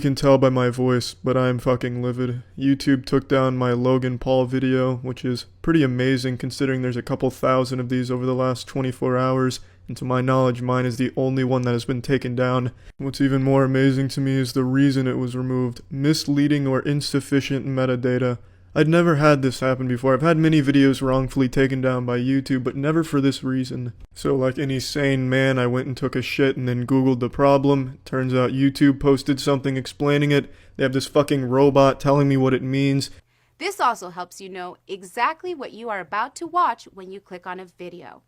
can tell by my voice, but I'm fucking livid. YouTube took down my Logan Paul video, which is pretty amazing considering there's a couple thousand of these over the last 24 hours, and to my knowledge mine is the only one that has been taken down. What's even more amazing to me is the reason it was removed: misleading or insufficient metadata. I'd never had this happen before. I've had many videos wrongfully taken down by YouTube, but never for this reason. So like any sane man, I went and took a shit and then Googled the problem. Turns out YouTube posted something explaining it. They have this fucking robot telling me what it means. This also helps you know exactly what you are about to watch when you click on a video.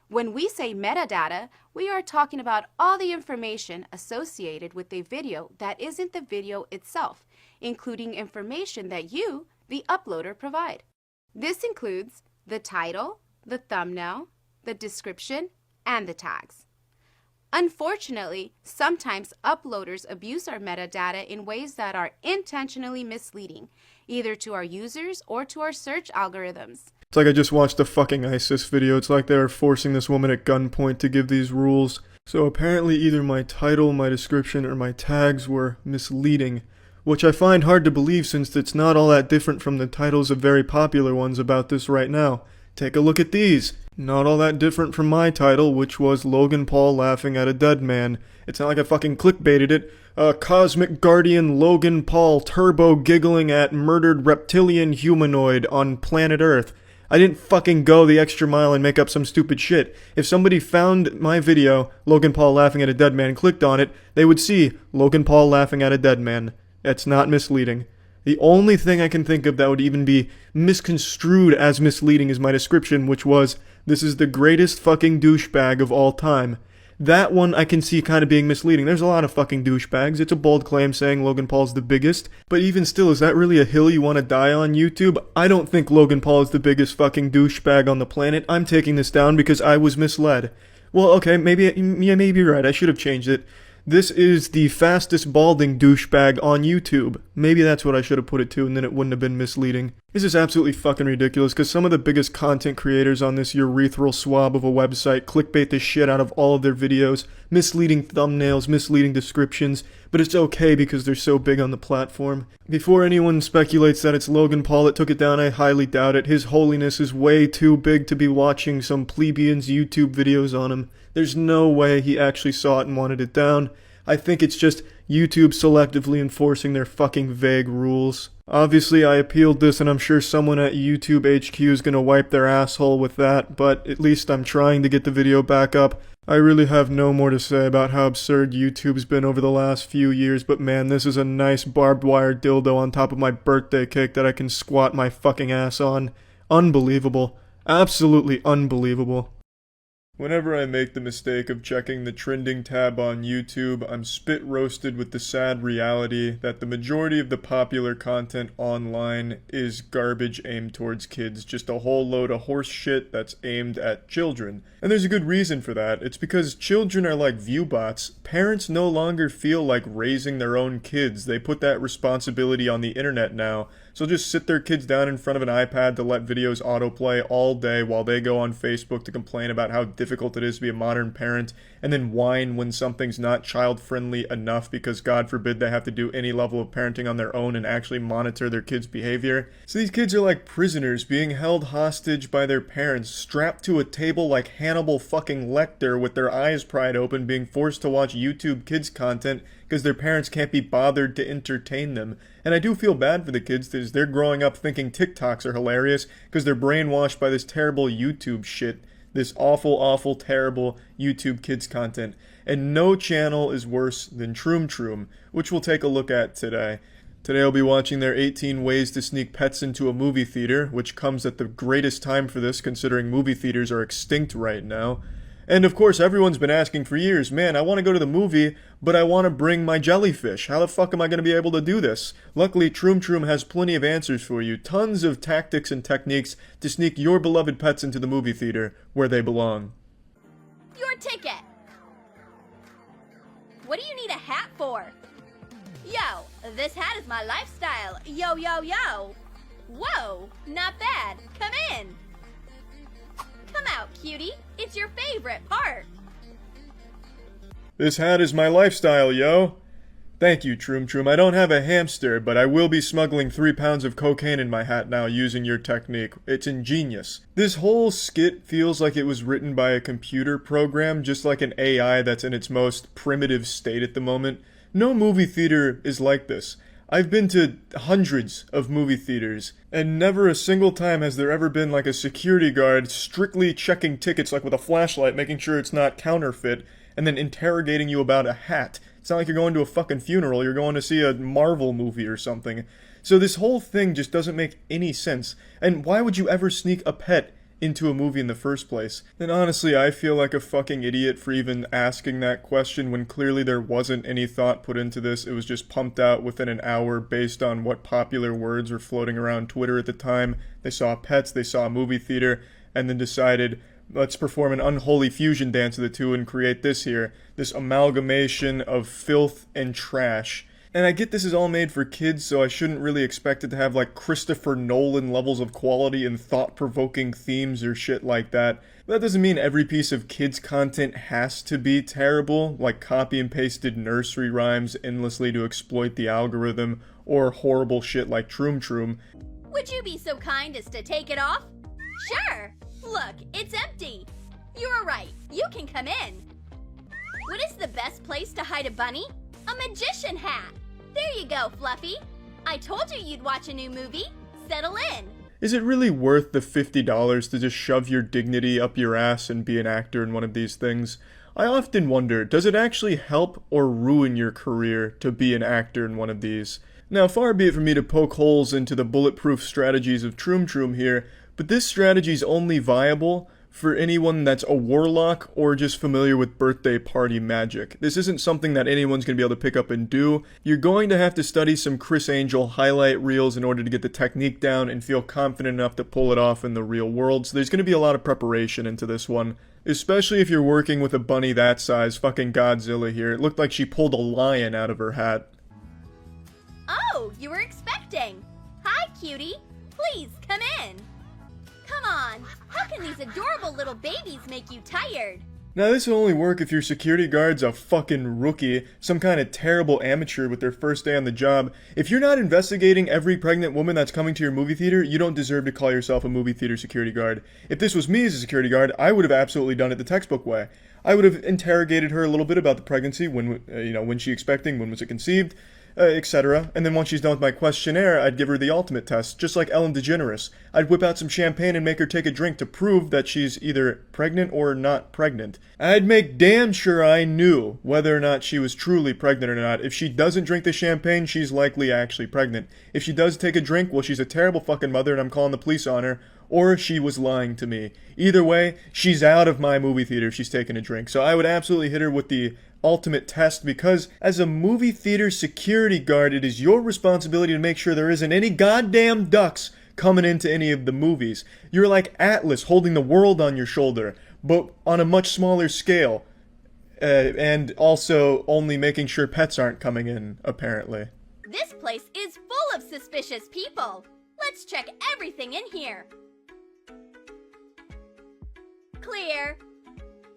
When we say metadata, we are talking about all the information associated with a video that isn't the video itself, including information that you, the uploader, provide. This includes the title, the thumbnail, the description, and the tags. Unfortunately, sometimes uploaders abuse our metadata in ways that are intentionally misleading, either to our users or to our search algorithms. It's like I just watched a fucking ISIS video. It's like they were forcing this woman at gunpoint to give these rules. So apparently either my title, my description, or my tags were misleading, which I find hard to believe since it's not all that different from the titles of very popular ones about this right now. Take a look at these. Not all that different from my title, which was Logan Paul laughing at a dead man. It's not like I fucking clickbaited it. Cosmic Guardian Logan Paul turbo giggling at murdered reptilian humanoid on planet Earth. I didn't fucking go the extra mile and make up some stupid shit. If somebody found my video, Logan Paul laughing at a dead man, and clicked on it, they would see Logan Paul laughing at a dead man. That's not misleading. The only thing I can think of that would even be misconstrued as misleading is my description, which was, "This is the greatest fucking douchebag of all time." That one I can see kind of being misleading. There's a lot of fucking douchebags. It's a bold claim saying Logan Paul's the biggest. But even still, is that really a hill you want to die on, YouTube? I don't think Logan Paul is the biggest fucking douchebag on the planet. I'm taking this down because I was misled. Well, okay, maybe you're right. I should have changed it. This is the fastest balding douchebag on YouTube. Maybe that's what I should have put it to, and then it wouldn't have been misleading. This is absolutely fucking ridiculous, because some of the biggest content creators on this urethral swab of a website clickbait the shit out of all of their videos, misleading thumbnails, misleading descriptions, but it's okay because they're so big on the platform. Before anyone speculates that it's Logan Paul that took it down, I highly doubt it. His holiness is way too big to be watching some plebeian's YouTube videos on him. There's no way he actually saw it and wanted it down. I think it's just YouTube selectively enforcing their fucking vague rules. Obviously, I appealed this, and I'm sure someone at YouTube HQ is gonna wipe their asshole with that, but at least I'm trying to get the video back up. I really have no more to say about how absurd YouTube's been over the last few years, but man, this is a nice barbed wire dildo on top of my birthday cake that I can squat my fucking ass on. Unbelievable. Absolutely unbelievable. Whenever I make the mistake of checking the trending tab on YouTube, I'm spit roasted with the sad reality that the majority of the popular content online is garbage aimed towards kids, just a whole load of horse shit that's aimed at children. And there's a good reason for that. It's because children are like viewbots. Parents no longer feel like raising their own kids. They put that responsibility on the internet now. So just sit their kids down in front of an iPad to let videos autoplay all day while they go on Facebook to complain about how difficult it is to be a modern parent, and then whine when something's not child-friendly enough because God forbid they have to do any level of parenting on their own and actually monitor their kids' behavior. So these kids are like prisoners being held hostage by their parents, strapped to a table like Hannibal fucking Lecter with their eyes pried open, being forced to watch YouTube kids content because their parents can't be bothered to entertain them. And I do feel bad for the kids because they're growing up thinking TikToks are hilarious because they're brainwashed by this terrible YouTube shit. This awful, terrible YouTube kids content. And no channel is worse than Troom, which we'll take a look at today. Today I'll be watching their 18 ways to sneak pets into a movie theater, which comes at the greatest time for this considering movie theaters are extinct right now. And of course, everyone's been asking for years, man, I want to go to the movie, but I want to bring my jellyfish. How the fuck am I going to be able to do this? Luckily, Troom has plenty of answers for you. Tons of tactics and techniques to sneak your beloved pets into the movie theater, where they belong. Your ticket! What do you need a hat for? Yo, this hat is my lifestyle. Yo. Whoa, not bad. Come in. Come out, cutie. It's your favorite part. This hat is my lifestyle, yo. Thank you, Troom. I don't have a hamster, but I will be smuggling 3 pounds of cocaine in my hat now using your technique. It's ingenious. This whole skit feels like it was written by a computer program, just like an AI that's in its most primitive state at the moment. No movie theater is like this. I've been to hundreds of movie theaters, and never a single time has there ever been like a security guard strictly checking tickets like with a flashlight, making sure it's not counterfeit, and then interrogating you about a hat. It's not like you're going to a fucking funeral, you're going to see a Marvel movie or something. So this whole thing just doesn't make any sense. And why would you ever sneak a pet into a movie in the first place? And honestly, I feel like a fucking idiot for even asking that question when clearly there wasn't any thought put into this. It was just pumped out within an hour based on what popular words were floating around Twitter at the time. They saw pets, they saw a movie theater, and then decided, let's perform an unholy fusion dance of the two and create this here. This amalgamation of filth and trash. And I get this is all made for kids, so I shouldn't really expect it to have like Christopher Nolan levels of quality and thought-provoking themes or shit like that. But that doesn't mean every piece of kids' content has to be terrible, like copy and pasted nursery rhymes endlessly to exploit the algorithm, or horrible shit like Troom. Would you be so kind as to take it off? Sure. Look, it's empty. You were right. You can come in. What is the best place to hide a bunny? A magician hat. There you go, Fluffy. I told you you'd watch a new movie. Settle in. Is it really worth the $50 to just shove your dignity up your ass and be an actor in one of these things? I often wonder, does it actually help or ruin your career to be an actor in one of these? Now, far be it from me to poke holes into the bulletproof strategies of Troom here, but this strategy is only viable for anyone that's a warlock or just familiar with birthday party magic. This isn't something that anyone's going to be able to pick up and do. You're going to have to study some Chris Angel highlight reels in order to get the technique down and feel confident enough to pull it off in the real world. So there's going to be a lot of preparation into this one. Especially if you're working with a bunny that size, fucking Godzilla here. It looked like she pulled a lion out of her hat. Oh, you were expecting. Hi, cutie. Please, come in. Come on, how can these adorable little babies make you tired? Now this will only work if your security guard's a fucking rookie, some kind of terrible amateur with their first day on the job. If you're not investigating every pregnant woman that's coming to your movie theater, you don't deserve to call yourself a movie theater security guard. If this was me as a security guard, I would have absolutely done it the textbook way. I would have interrogated her a little bit about the pregnancy, when she expecting, when was it conceived, etc. And then once she's done with my questionnaire, I'd give her the ultimate test, just like Ellen DeGeneres. I'd whip out some champagne and make her take a drink to prove that she's either pregnant or not pregnant. I'd make damn sure I knew whether or not she was truly pregnant or not. If she doesn't drink the champagne, she's likely actually pregnant. If she does take a drink, well, she's a terrible fucking mother and I'm calling the police on her. Or she was lying to me. Either way, she's out of my movie theater if she's taking a drink. So I would absolutely hit her with the ultimate test, because as a movie theater security guard, it is your responsibility to make sure there isn't any goddamn ducks coming into any of the movies. You're like Atlas holding the world on your shoulder, but on a much smaller scale. And also only making sure pets aren't coming in, apparently. This place is full of suspicious people. Let's check everything in here. Clear.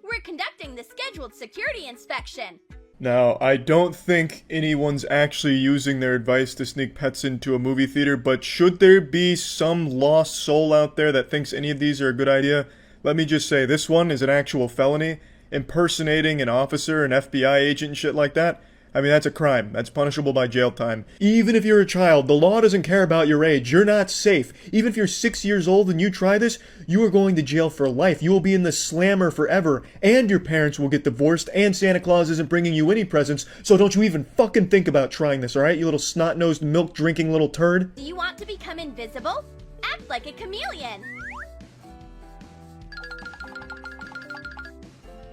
We're conducting the scheduled security inspection. Now, I don't think anyone's actually using their advice to sneak pets into a movie theater, but should there be some lost soul out there that thinks any of these are a good idea, let me just say, this one is an actual felony. Impersonating an officer, an FBI agent and shit like that, I mean, that's a crime. That's punishable by jail time. Even if you're a child, the law doesn't care about your age. You're not safe. Even if you're 6 years old and you try this, you are going to jail for life. You will be in the slammer forever. And your parents will get divorced, and Santa Claus isn't bringing you any presents, so don't you even fucking think about trying this, alright? You little snot-nosed, milk-drinking little turd. Do you want to become invisible? Act like a chameleon.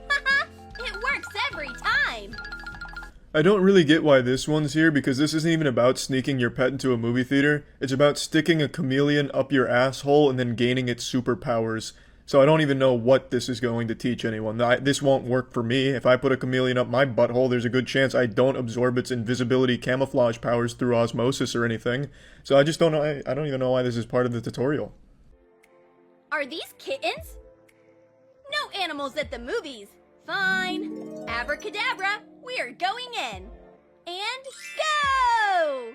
Haha, it works every time. I don't really get why this one's here, because this isn't even about sneaking your pet into a movie theater. It's about sticking a chameleon up your asshole and then gaining its superpowers. So I don't even know what this is going to teach anyone. This won't work for me. If I put a chameleon up my butthole, there's a good chance I don't absorb its invisibility camouflage powers through osmosis or anything. So I just don't know. I don't even know why this is part of the tutorial. Are these kittens? No animals at the movies. Fine. Abracadabra, we're going in. And go!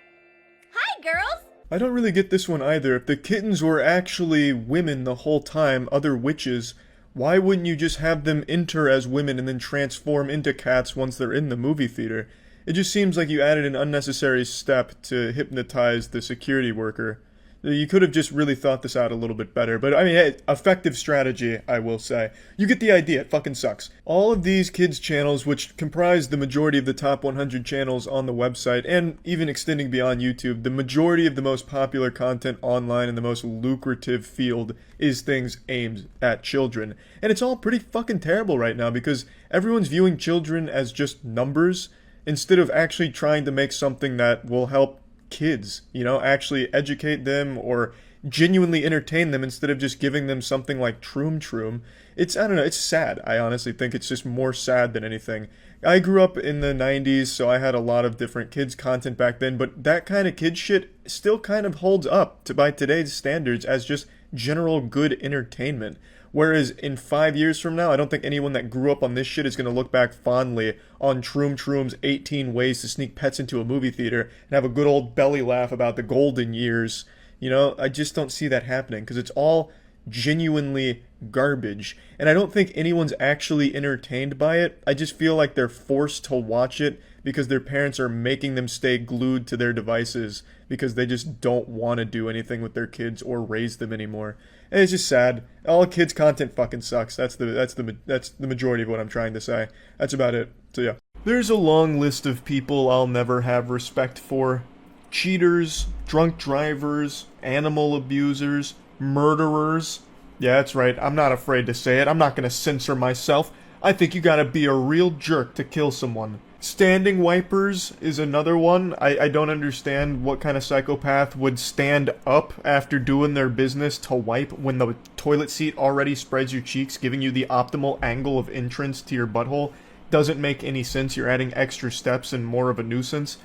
Hi, girls! I don't really get this one either. If the kittens were actually women the whole time, other witches, why wouldn't you just have them enter as women and then transform into cats once they're in the movie theater? It just seems like you added an unnecessary step to hypnotize the security worker. You could have just really thought this out a little bit better, but I mean, hey, effective strategy, I will say. You get the idea, it fucking sucks. All of these kids' channels, which comprise the majority of the top 100 channels on the website, and even extending beyond YouTube, the majority of the most popular content online in the most lucrative field is things aimed at children. And it's all pretty fucking terrible right now, because everyone's viewing children as just numbers, instead of actually trying to make something that will help kids, you know, actually educate them or genuinely entertain them instead of just giving them something like Troom. It's, I don't know, it's sad. I honestly think it's just more sad than anything. I grew up in the 90s, so I had a lot of different kids content back then, but that kind of kid shit still kind of holds up by today's standards as just general good entertainment. Whereas in 5 years from now, I don't think anyone that grew up on this shit is going to look back fondly on Troom's 18 ways to sneak pets into a movie theater and have a good old belly laugh about the golden years. You know, I just don't see that happening because it's all genuinely garbage. And I don't think anyone's actually entertained by it. I just feel like they're forced to watch it because their parents are making them stay glued to their devices because they just don't want to do anything with their kids or raise them anymore. And it's just sad. All kids content fucking sucks. That's the majority of what I'm trying to say. That's about it. So yeah. There's a long list of people I'll never have respect for. Cheaters, drunk drivers, animal abusers, murderers. Yeah, that's right. I'm not afraid to say it. I'm not gonna censor myself. I think you gotta be a real jerk to kill someone. Standing wipers is another one. I don't understand what kind of psychopath would stand up after doing their business to wipe when the toilet seat already spreads your cheeks, giving you the optimal angle of entrance to your butthole. Doesn't make any sense. You're adding extra steps and more of a nuisance.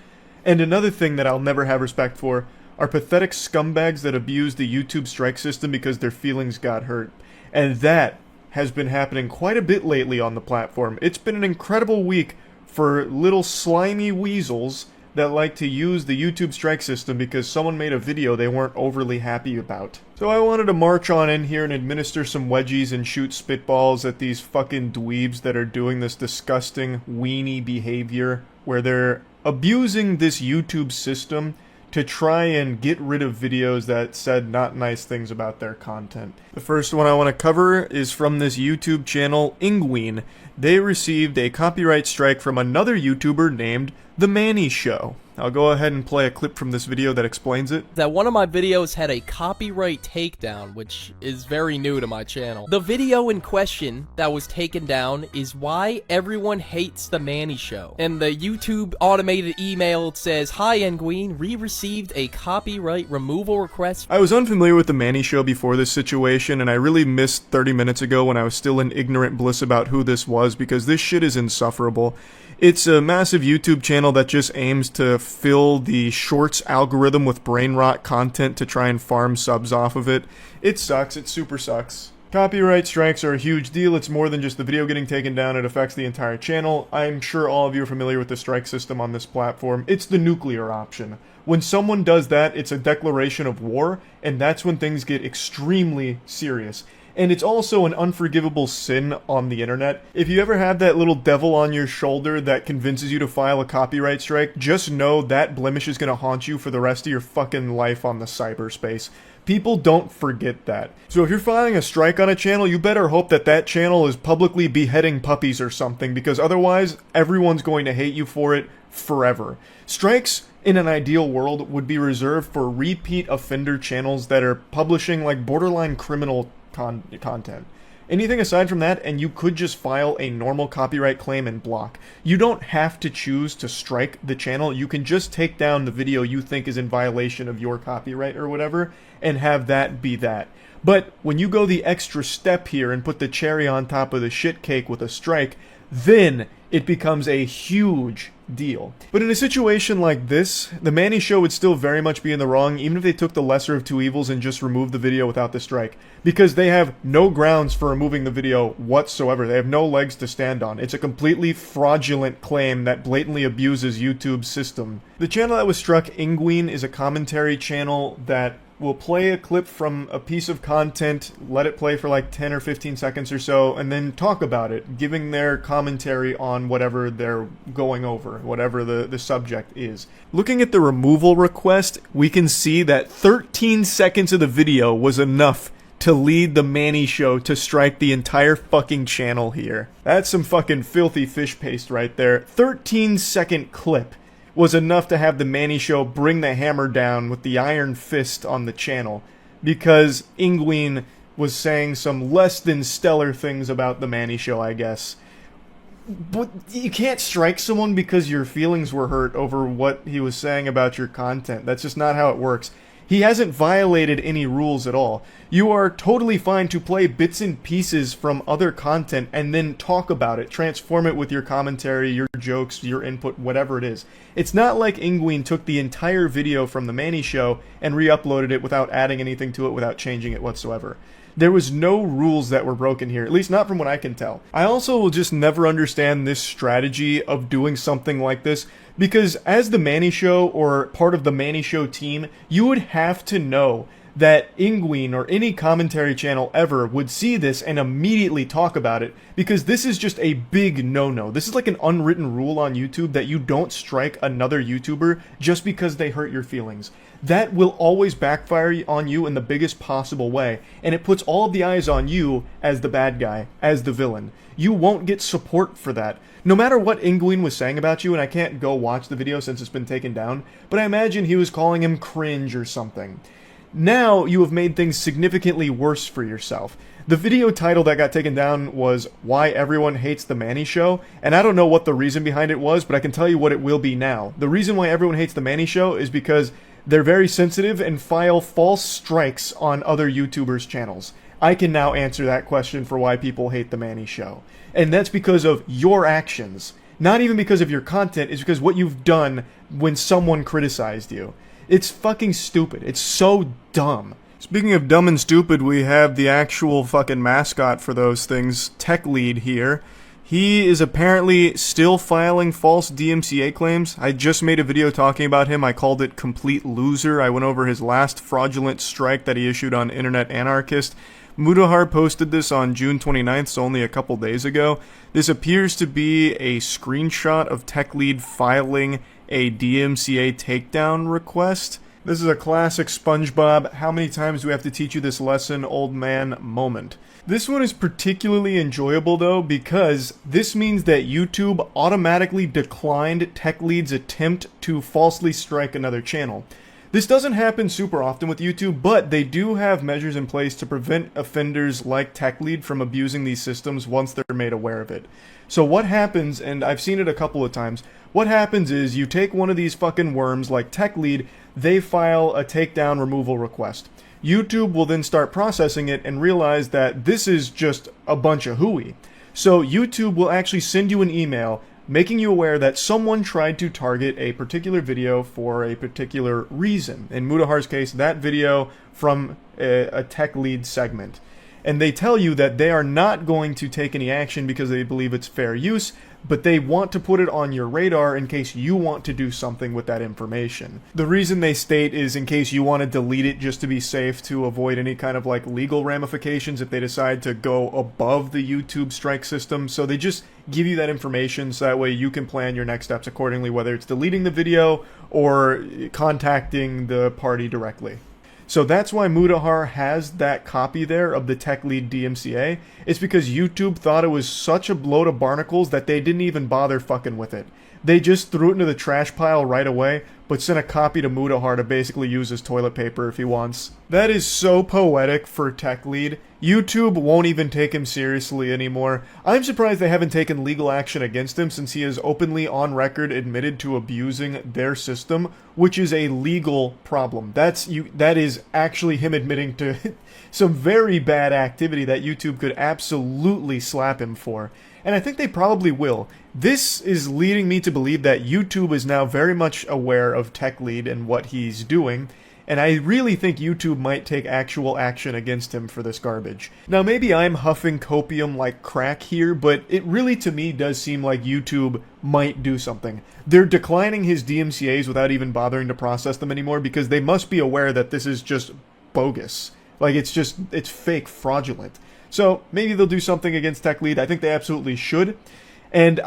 And another thing that I'll never have respect for are pathetic scumbags that abuse the YouTube strike system because their feelings got hurt. And that has been happening quite a bit lately on the platform. It's been an incredible week for little slimy weasels that like to use the YouTube strike system because someone made a video they weren't overly happy about. So I wanted to march on in here and administer some wedgies and shoot spitballs at these fucking dweebs that are doing this disgusting weenie behavior where they're abusing this YouTube system to try and get rid of videos that said not nice things about their content. The first one I want to cover is from this YouTube channel, Penguinz0. They received a copyright strike from another YouTuber named The Manny Show. I'll go ahead and play a clip from this video that explains it. That one of my videos had a copyright takedown, which is very new to my channel. The video in question that was taken down is why everyone hates The Manny Show. And the YouTube automated email says, "Hi Penguinz, we received a copyright removal request." I was unfamiliar with The Manny Show before this situation, and I really missed 30 minutes ago when I was still in ignorant bliss about who this was, because this shit is insufferable. It's a massive YouTube channel that just aims to fill the shorts algorithm with brain rot content to try and farm subs off of it. It sucks. It super sucks. Copyright strikes are a huge deal. It's more than just the video getting taken down. It affects the entire channel. I'm sure all of you are familiar with the strike system on this platform. It's the nuclear option. When someone does that, it's a declaration of war, and that's when things get extremely serious. And it's also an unforgivable sin on the internet. If you ever have that little devil on your shoulder that convinces you to file a copyright strike, just know that blemish is gonna haunt you for the rest of your fucking life on the cyberspace. People don't forget that. So if you're filing a strike on a channel, you better hope that that channel is publicly beheading puppies or something, because otherwise, everyone's going to hate you for it forever. Strikes, in an ideal world, would be reserved for repeat offender channels that are publishing like borderline criminal content. Anything aside from that, and you could just file a normal copyright claim and block. You don't have to choose to strike the channel. You can just take down the video you think is in violation of your copyright or whatever, and have that be that. But when you go the extra step here and put the cherry on top of the shit cake with a strike, then it becomes a huge, deal. But in a situation like this, the Manny Show would still very much be in the wrong, even if they took the lesser of two evils and just removed the video without the strike. Because they have no grounds for removing the video whatsoever. They have no legs to stand on. It's a completely fraudulent claim that blatantly abuses YouTube's system. The channel that was struck, Penguinz0, is a commentary channel that will play a clip from a piece of content, let it play for like 10 or 15 seconds or so, and then talk about it, giving their commentary on whatever they're going over, whatever the subject is. Looking at the removal request, we can see that 13 seconds of the video was enough to lead the Manny Show to strike the entire fucking channel here. That's some fucking filthy fish paste right there. 13-second clip was enough to have the Manny Show bring the hammer down with the iron fist on the channel, because Penguinz0 was saying some less than stellar things about the Manny Show, I guess. But you can't strike someone because your feelings were hurt over what he was saying about your content. That's just not how it works. He hasn't violated any rules at all. You are totally fine to play bits and pieces from other content and then talk about it, transform it with your commentary, your jokes, your input, whatever it is. It's not like Penguinz0 took the entire video from the Manny Show and re-uploaded it without adding anything to it, without changing it whatsoever. There was no rules that were broken here, at least not from what I can tell. I also will just never understand this strategy of doing something like this, because as the Manny Show or part of the Manny Show team, you would have to know that Penguinz0 or any commentary channel ever would see this and immediately talk about it, because this is just a big no-no. This is like an unwritten rule on YouTube that you don't strike another YouTuber just because they hurt your feelings. That will always backfire on you in the biggest possible way, and it puts all of the eyes on you as the bad guy, as the villain. You won't get support for that. No matter what Penguinz0 was saying about you, and I can't go watch the video since it's been taken down, but I imagine he was calling him cringe or something. Now you have made things significantly worse for yourself. The video title that got taken down was Why Everyone Hates the Manny Show, and I don't know what the reason behind it was, but I can tell you what it will be now. The reason why everyone hates the Manny Show is because they're very sensitive and file false strikes on other YouTubers' channels. I can now answer that question for why people hate the Manny Show. And that's because of your actions. Not even because of your content, it's because what you've done when someone criticized you. It's fucking stupid. It's so dumb. Speaking of dumb and stupid, we have the actual fucking mascot for those things, Tech Lead here. He is apparently still filing false DMCA claims. I just made a video talking about him. I called it Complete Loser. I went over his last fraudulent strike that he issued on Internet Anarchist. Mudahar posted this on June 29th, so only a couple days ago. This appears to be a screenshot of Tech Lead filing a DMCA takedown request. This is a classic SpongeBob, how many times do we have to teach you this lesson, old man moment. This one is particularly enjoyable though, because this means that YouTube automatically declined Tech Lead's attempt to falsely strike another channel. This doesn't happen super often with YouTube, but they do have measures in place to prevent offenders like Tech Lead from abusing these systems once they're made aware of it. So what happens, and I've seen it a couple of times, what happens is you take one of these fucking worms like Tech Lead, they file a takedown removal request. YouTube will then start processing it and realize that this is just a bunch of hooey. So YouTube will actually send you an email making you aware that someone tried to target a particular video for a particular reason. In Mudahar's case, that video from a Tech Lead segment. And they tell you that they are not going to take any action because they believe it's fair use, but they want to put it on your radar in case you want to do something with that information. The reason they state is in case you want to delete it just to be safe, to avoid any kind of like legal ramifications if they decide to go above the YouTube strike system. So they just give you that information so that way you can plan your next steps accordingly, whether it's deleting the video or contacting the party directly. So that's why Mudahar has that copy there of the Tech Lead DMCA. It's because YouTube thought it was such a load of barnacles that they didn't even bother fucking with it. They just threw it into the trash pile right away, but sent a copy to Mudahar to basically use as toilet paper if he wants. That is so poetic for Tech Lead. YouTube won't even take him seriously anymore. I'm surprised they haven't taken legal action against him since he has openly on record admitted to abusing their system, which is a legal problem. That is actually him admitting to some very bad activity that YouTube could absolutely slap him for. And I think they probably will. This is leading me to believe that YouTube is now very much aware of TechLead and what he's doing, and I really think YouTube might take actual action against him for this garbage. Now, maybe I'm huffing copium like crack here, but it really to me does seem like YouTube might do something. They're declining his DMCAs without even bothering to process them anymore because they must be aware that this is just bogus. Like, it's fake, fraudulent. So, maybe they'll do something against TechLead. I think they absolutely should. And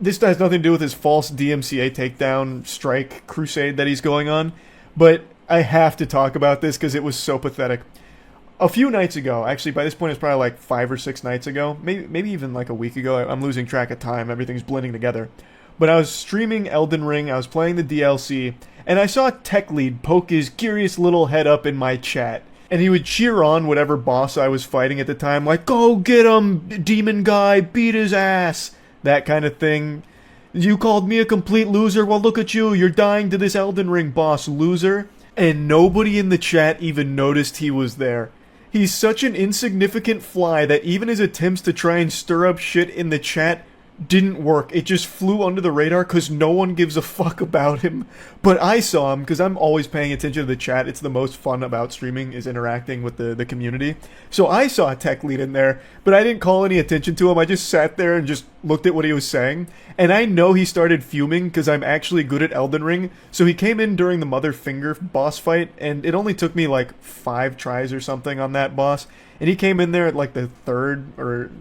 this has nothing to do with his false DMCA takedown strike crusade that he's going on, but I have to talk about this because it was so pathetic. A few nights ago, actually by this point it's probably like 5 or 6 nights ago, maybe even like a week ago, I'm losing track of time, everything's blending together. But I was streaming Elden Ring, I was playing the DLC, and I saw TechLead poke his curious little head up in my chat. And he would cheer on whatever boss I was fighting at the time, like, "Go get him, demon guy, beat his ass," that kind of thing. "You called me a complete loser? Well, look at you, you're dying to this Elden Ring boss, loser." And nobody in the chat even noticed he was there. He's such an insignificant fly that even his attempts to try and stir up shit in the chat didn't work. It just flew under the radar because no one gives a fuck about him. But I saw him because I'm always paying attention to the chat. It's the most fun about streaming is interacting with the community. So I saw TechLead in there, but I didn't call any attention to him. I just sat there and just looked at what he was saying. And I know he started fuming because I'm actually good at Elden Ring. So he came in during the Mother Finger boss fight, and it only took me like 5 tries or something on that boss. And he came in there at like the third or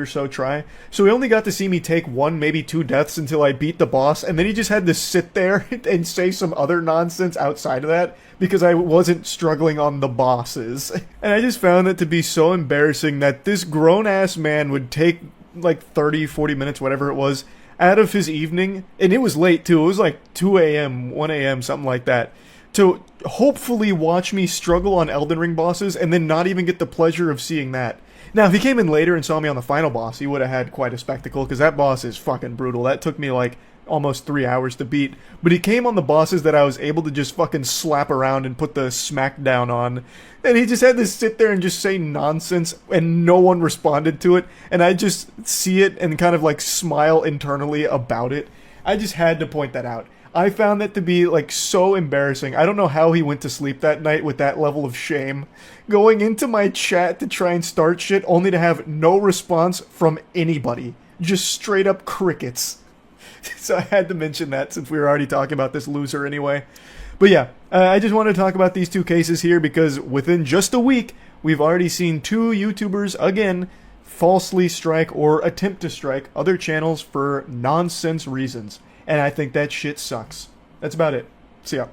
so try. So he only got to see me take 1, maybe 2 deaths until I beat the boss. And then he just had to sit there and say some other nonsense outside of that because I wasn't struggling on the bosses. And I just found that to be so embarrassing that this grown-ass man would take like 30, 40 minutes, whatever it was, out of his evening. And it was late too. It was like 2 a.m., 1 a.m., something like that. To hopefully watch me struggle on Elden Ring bosses and then not even get the pleasure of seeing that. Now, if he came in later and saw me on the final boss, he would have had quite a spectacle, because that boss is fucking brutal. That took me like almost 3 hours to beat. But he came on the bosses that I was able to just fucking slap around and put the smackdown on. And he just had to sit there and just say nonsense, and no one responded to it. And I just see it and kind of like smile internally about it. I just had to point that out. I found that to be like so embarrassing. I don't know how he went to sleep that night with that level of shame. Going into my chat to try and start shit only to have no response from anybody. Just straight up crickets. So I had to mention that since we were already talking about this loser anyway. But yeah, I just want to talk about these 2 cases here because within just a week, we've already seen 2 YouTubers, again, falsely strike or attempt to strike other channels for nonsense reasons. And I think that shit sucks. That's about it. See ya.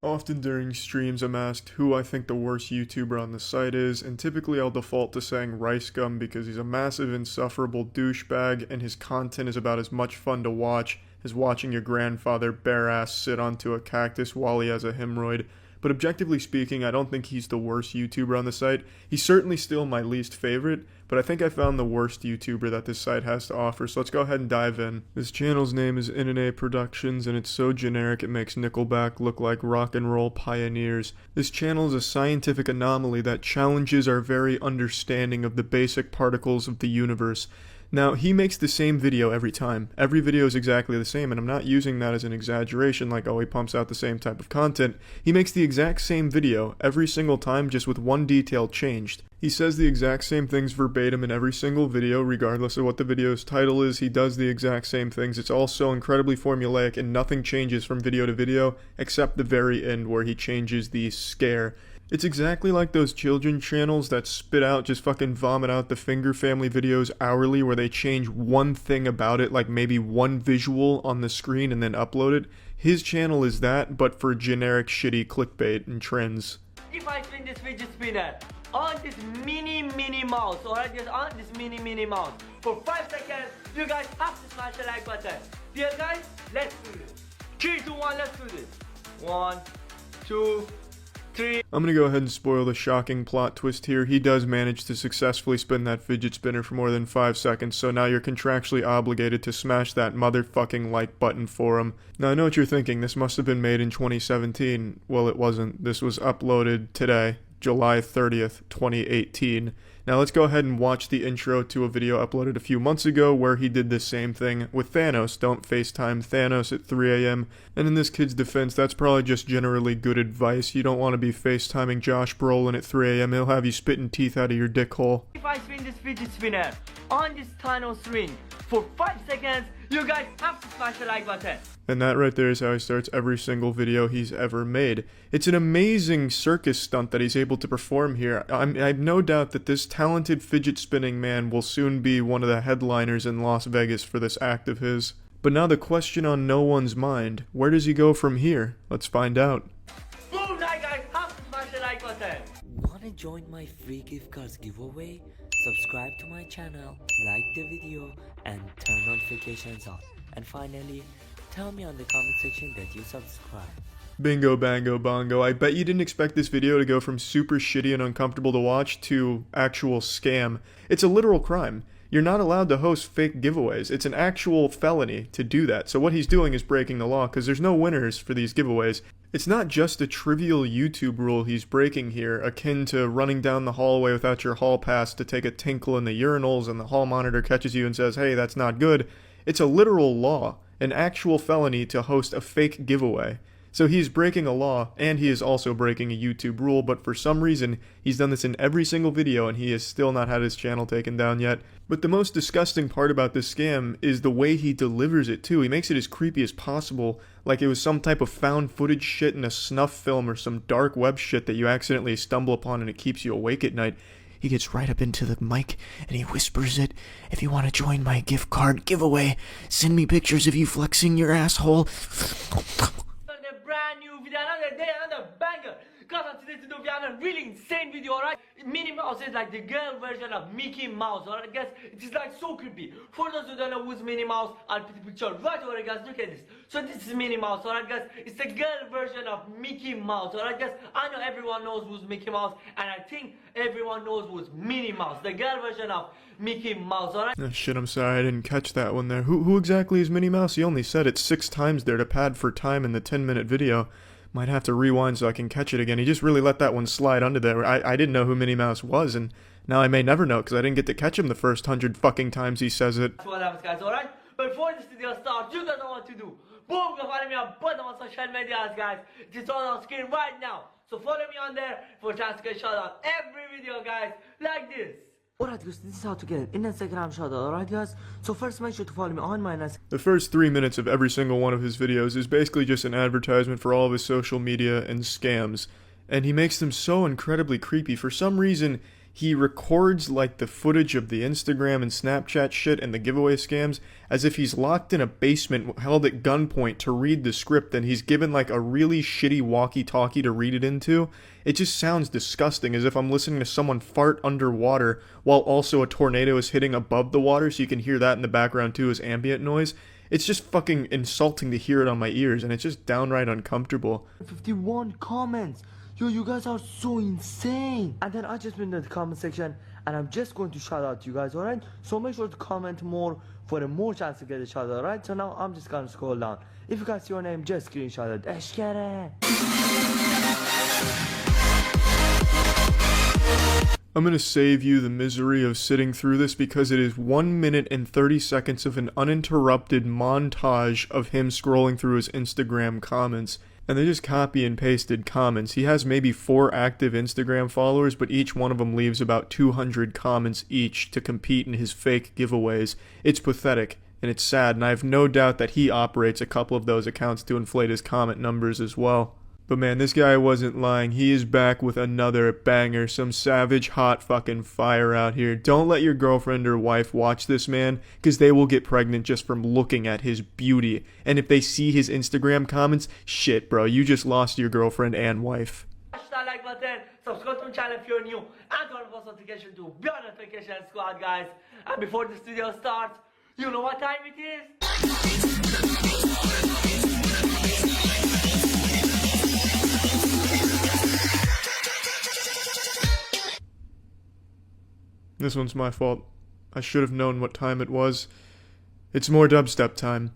Often during streams I'm asked who I think the worst YouTuber on the site is, and typically I'll default to saying Rice Gum because he's a massive insufferable douchebag and his content is about as much fun to watch as watching your grandfather bare-ass sit onto a cactus while he has a hemorrhoid. But objectively speaking, I don't think he's the worst YouTuber on the site. He's certainly still my least favorite, but I think I found the worst YouTuber that this site has to offer, so let's go ahead and dive in. This channel's name is NNA Productions, and it's so generic it makes Nickelback look like rock and roll pioneers. This channel is a scientific anomaly that challenges our very understanding of the basic particles of the universe. Now, he makes the same video every time. Every video is exactly the same, and I'm not using that as an exaggeration like, oh, he pumps out the same type of content. He makes the exact same video every single time, just with one detail changed. He says the exact same things verbatim in every single video, regardless of what the video's title is. He does the exact same things. It's all so incredibly formulaic, and nothing changes from video to video, except the very end where he changes the scare. It's exactly like those children channels that spit out, just fucking vomit out the Finger Family videos hourly where they change one thing about it, like maybe one visual on the screen and then upload it. His channel is that, but for generic shitty clickbait and trends. If I spin this fidget spinner on this mini mouse, alright, just on this mini mouse for 5 seconds, you guys have to smash the like button. Dear guys, let's do this. 3, 2, 1, let's do this. 1, 2, 3. 3. I'm gonna go ahead and spoil the shocking plot twist here. He does manage to successfully spin that fidget spinner for more than 5 seconds, so now you're contractually obligated to smash that motherfucking like button for him. Now I know what you're thinking, this must have been made in 2017. Well, it wasn't. This was uploaded today, July 30th, 2018. Now let's go ahead and watch the intro to a video uploaded a few months ago where he did the same thing with Thanos. Don't FaceTime Thanos at 3 a.m. And in this kid's defense, that's probably just generally good advice. You don't want to be FaceTiming Josh Brolin at 3 a.m. He'll have you spitting teeth out of your dick hole. If I spin this fidget spinner on this Thanos ring for 5 seconds, you guys have to smash the like button. And that right there is how he starts every single video he's ever made. It's an amazing circus stunt that he's able to perform here. I have no doubt that this talented fidget spinning man will soon be one of the headliners in Las Vegas for this act of his. But now the question on no one's mind, where does he go from here? Let's find out. Boom, now you guys have to smash the like button. Wanna join my free gift cards giveaway? Subscribe to my channel, like the video, and turn notifications on. And finally, tell me on the comment section that you subscribe. Bingo, bango, bongo. I bet you didn't expect this video to go from super shitty and uncomfortable to watch to actual scam. It's a literal crime. You're not allowed to host fake giveaways. It's an actual felony to do that. So what he's doing is breaking the law because there's no winners for these giveaways. It's not just a trivial YouTube rule he's breaking here, akin to running down the hallway without your hall pass to take a tinkle in the urinals and the hall monitor catches you and says, hey, that's not good. It's a literal law, an actual felony to host a fake giveaway. So he's breaking a law, and he is also breaking a YouTube rule, but for some reason, he's done this in every single video, and he has still not had his channel taken down yet. But the most disgusting part about this scam is the way he delivers it, too. He makes it as creepy as possible, like it was some type of found footage shit in a snuff film or some dark web shit that you accidentally stumble upon and it keeps you awake at night. He gets right up into the mic and he whispers it. If you want to join my gift card giveaway, send me pictures of you flexing your asshole. Another brand new video, another day, another banger. Guys, on today's video, we have a really insane video, alright? Minnie Mouse is like the girl version of Mickey Mouse, alright guys? It is like so creepy. For those who don't know who's Minnie Mouse, I'll put the picture right over, guys. Look at this. So this is Minnie Mouse, alright guys? It's the girl version of Mickey Mouse, alright guys? I know everyone knows who's Mickey Mouse, and I think everyone knows who's Minnie Mouse, the girl version of Mickey Mouse, alright? Oh, shit, I'm sorry, I didn't catch that one there. Who exactly is Minnie Mouse? He only said it 6 times there to pad for time in the 10-minute video. Might have to rewind so I can catch it again. He just really let that one slide under there. I didn't know who Minnie Mouse was, and now I may never know because I didn't get to catch him the first 100 fucking times he says it. That's what happens, guys, alright? But before this video starts, you guys know what to do. Boom, go follow me on both on social medias, guys. It's all on screen right now. So follow me on there for a chance to get a shout out every video, guys, like this. Alright guys, this is how to get an Instagram shout out, alright guys? So first make sure to follow me on my Instagram. The first 3 minutes of every single one of his videos is basically just an advertisement for all of his social media and scams. And he makes them so incredibly creepy. For some reason, he records like the footage of the Instagram and Snapchat shit and the giveaway scams as if he's locked in a basement held at gunpoint to read the script and he's given like a really shitty walkie-talkie to read it into. It just sounds disgusting, as if I'm listening to someone fart underwater while also a tornado is hitting above the water so you can hear that in the background too as ambient noise. It's just fucking insulting to hear it on my ears and it's just downright uncomfortable. 51 comments. Yo, you guys are so insane. And then I just went in the comment section and I'm just going to shout out you guys, alright? So make sure to comment more for a more chance to get a shout out, alright? So now I'm just gonna scroll down. If you guys see your name, just screenshot it. Eshkere. I'm gonna save you the misery of sitting through this because it is 1 minute and 30 seconds of an uninterrupted montage of him scrolling through his Instagram comments. And they just copy and pasted comments. He has maybe 4 active Instagram followers, but each one of them leaves about 200 comments each to compete in his fake giveaways. It's pathetic, and it's sad, and I have no doubt that he operates a couple of those accounts to inflate his comment numbers as well. But man, this guy wasn't lying. He is back with another banger. Some savage hot fucking fire out here. Don't let your girlfriend or wife watch this man, because they will get pregnant just from looking at his beauty. And if they see his Instagram comments, shit bro, you just lost your girlfriend and wife. Smash that like button, subscribe to my channel if you're new, and turn on post notification to be on notification squad, guys. And before this video starts, you know what time it is? This one's my fault. I should have known what time it was. It's more dubstep time.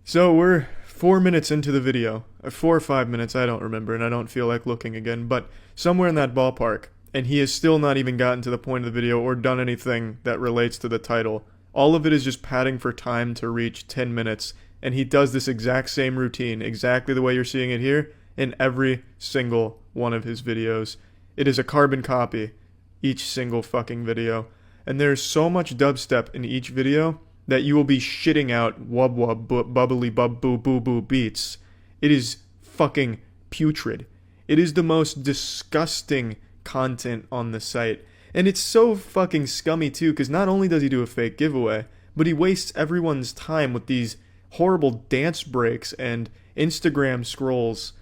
So we're 4 minutes into the video. 4 or 5 minutes, I don't remember, and I don't feel like looking again, but somewhere in that ballpark. And he has still not even gotten to the point of the video or done anything that relates to the title. All of it is just padding for time to reach 10 minutes. And he does this exact same routine, exactly the way you're seeing it here, in every single one of his videos. It is a carbon copy, each single fucking video. And there's so much dubstep in each video that you will be shitting out wub wub bubbly bub boo boo boo beats. It is fucking putrid. It is the most disgusting content on the site. And it's so fucking scummy too, because not only does he do a fake giveaway, but he wastes everyone's time with these horrible dance breaks and Instagram scrolls.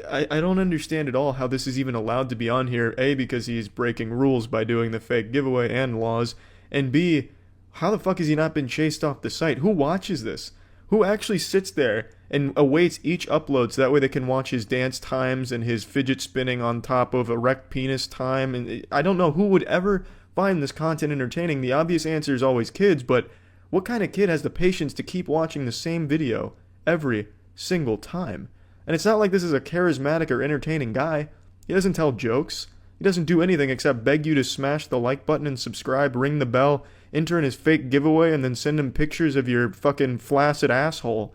I don't understand at all how this is even allowed to be on here. A, because he's breaking rules by doing the fake giveaway and laws, and B, how the fuck has he not been chased off the site? Who watches this? Who actually sits there and awaits each upload so that way they can watch his dance times and his fidget spinning on top of erect penis time? And I don't know who would ever find this content entertaining. The obvious answer is always kids, but what kind of kid has the patience to keep watching the same video every single time? And it's not like this is a charismatic or entertaining guy. He doesn't tell jokes. He doesn't do anything except beg you to smash the like button and subscribe, ring the bell, enter in his fake giveaway, and then send him pictures of your fucking flaccid asshole.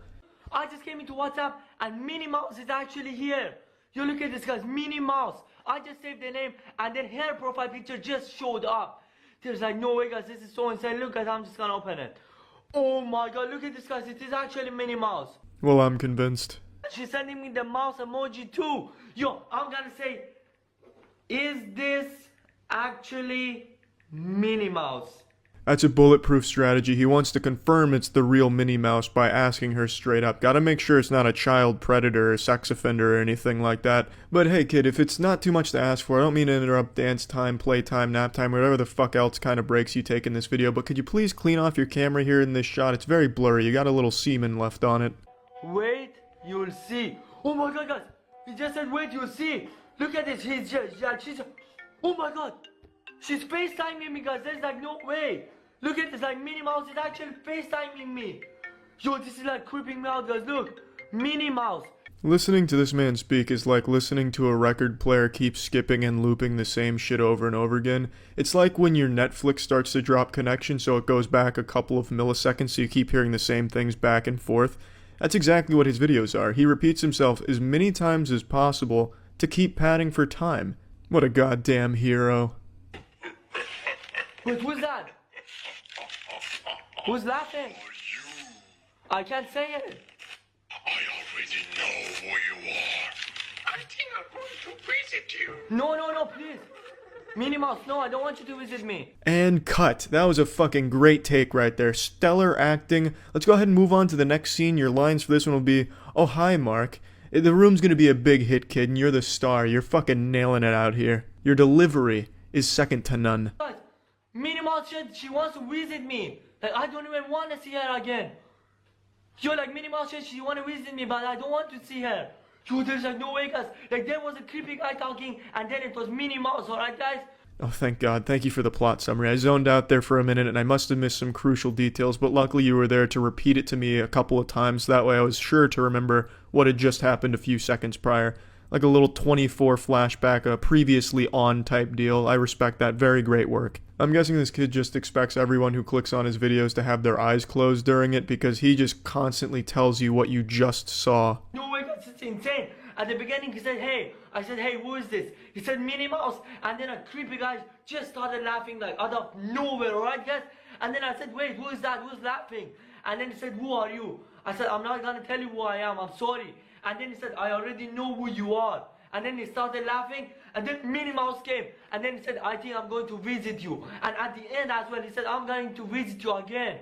I just came into WhatsApp and Minnie Mouse is actually here. You look at this guy's Minnie Mouse. I just saved their name and then her profile picture just showed up. There's like no way guys, this is so insane. Look guys, I'm just gonna open it. Oh my god, look at this guys, it is actually Minnie Mouse. Well, I'm convinced. She's sending me the mouse emoji too. Yo, I'm gonna say, is this actually Minnie Mouse? That's a bulletproof strategy. He wants to confirm it's the real Minnie Mouse by asking her straight up. Gotta make sure it's not a child predator or sex offender or anything like that. But hey kid, if it's not too much to ask for, I don't mean to interrupt dance time, playtime, nap time, whatever the fuck else kind of breaks you take in this video, but could you please clean off your camera here in this shot? It's very blurry. You got a little semen left on it. Wait, you'll see. Oh my god guys, he just said wait, you'll see. Look at this, she's oh my god. She's FaceTiming me guys, there's like no way. Look at this, like Minnie Mouse is actually FaceTiming me. Yo, this is like creeping me out guys, look. Minnie Mouse. Listening to this man speak is like listening to a record player keep skipping and looping the same shit over and over again. It's like when your Netflix starts to drop connection so it goes back a couple of milliseconds so you keep hearing the same things back and forth. That's exactly what his videos are. He repeats himself as many times as possible to keep padding for time. What a goddamn hero. Wait, who's that? Who's laughing? I can't say it. I already know who you are. I think I'm going to visit you. No, please. Minnie Mouse, no, I don't want you to visit me. And cut. That was a fucking great take right there. Stellar acting. Let's go ahead and move on to the next scene. Your lines for this one will be, oh, hi, Mark. The room's gonna be a big hit, kid, and you're the star. You're fucking nailing it out here. Your delivery is second to none. Guys, Minnie Mouse said she wants to visit me. Like, I don't even want to see her again. Yo, like, Minnie Mouse said she want to visit me, but I don't want to see her. Yo, there's like no way, guys. Like, there was a creepy guy talking, and then it was Minnie Mouse, alright, guys? Oh, thank God. Thank you for the plot summary. I zoned out there for a minute, and I must have missed some crucial details, but luckily you were there to repeat it to me a couple of times. That way I was sure to remember what had just happened a few seconds prior. Like a little 24 flashback, a previously on type deal. I respect that. Very great work. I'm guessing this kid just expects everyone who clicks on his videos to have their eyes closed during it because he just constantly tells you what you just saw. No way, guys, it's insane. At the beginning, he said, hey. I said, hey, who is this? He said, Minnie Mouse. And then a creepy guy just started laughing like out of nowhere, alright, guys? And then I said, wait, who is that? Who's laughing? And then he said, who are you? I said, I'm not going to tell you who I am. I'm sorry. And then he said, I already know who you are. And then he started laughing. And then Minnie Mouse came. And then he said, I think I'm going to visit you. And at the end as well, he said, I'm going to visit you again.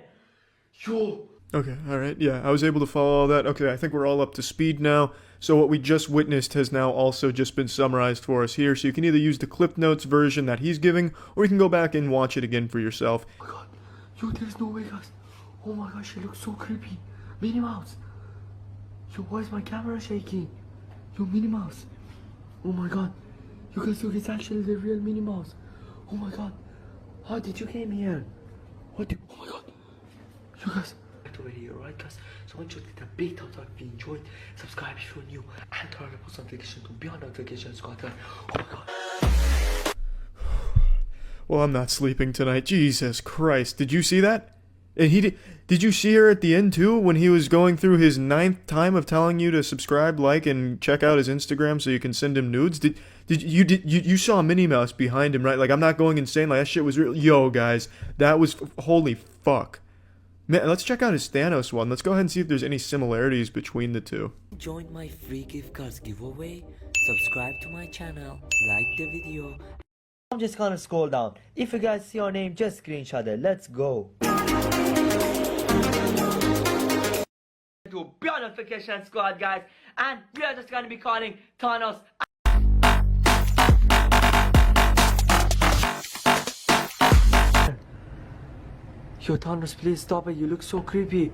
Yo. Okay, alright, yeah, I was able to follow all that. Okay, I think we're all up to speed now. So what we just witnessed has now also just been summarized for us here. So you can either use the Clip Notes version that he's giving, or you can go back and watch it again for yourself. Oh my god. Yo, there's no way, guys. Oh my gosh, she looks so creepy. Minnie Mouse. Yo, why is my camera shaking? Yo, Minnie Mouse. Oh my god. You guys, look, it's actually the real Minnie Mouse. Oh my god. How did you came here? Oh my god. You guys. Over here, right guys? So make sure to hit the big thumbs up if you enjoyed. Subscribe if you're new. And turn on the post notification to be on notifications. Oh my god. Well, I'm not sleeping tonight. Jesus Christ. Did you see that? And did you see her at the end too when he was going through his 9th time of telling you to subscribe, like, and check out his Instagram so you can send him nudes? You saw Minnie Mouse behind him, right? Like, I'm not going insane. Like, that shit was real. Yo, guys, that was holy fuck. Man, let's check out his Thanos one. Let's go ahead and see if there's any similarities between the two. Join my free gift cards giveaway, subscribe to my channel, like the video. I'm just gonna scroll down. If you guys see your name, just screenshot it. Let's go. To be on notification squad, guys, and we are just gonna be calling Thanos. Yo, Thanos, please stop it. You look so creepy.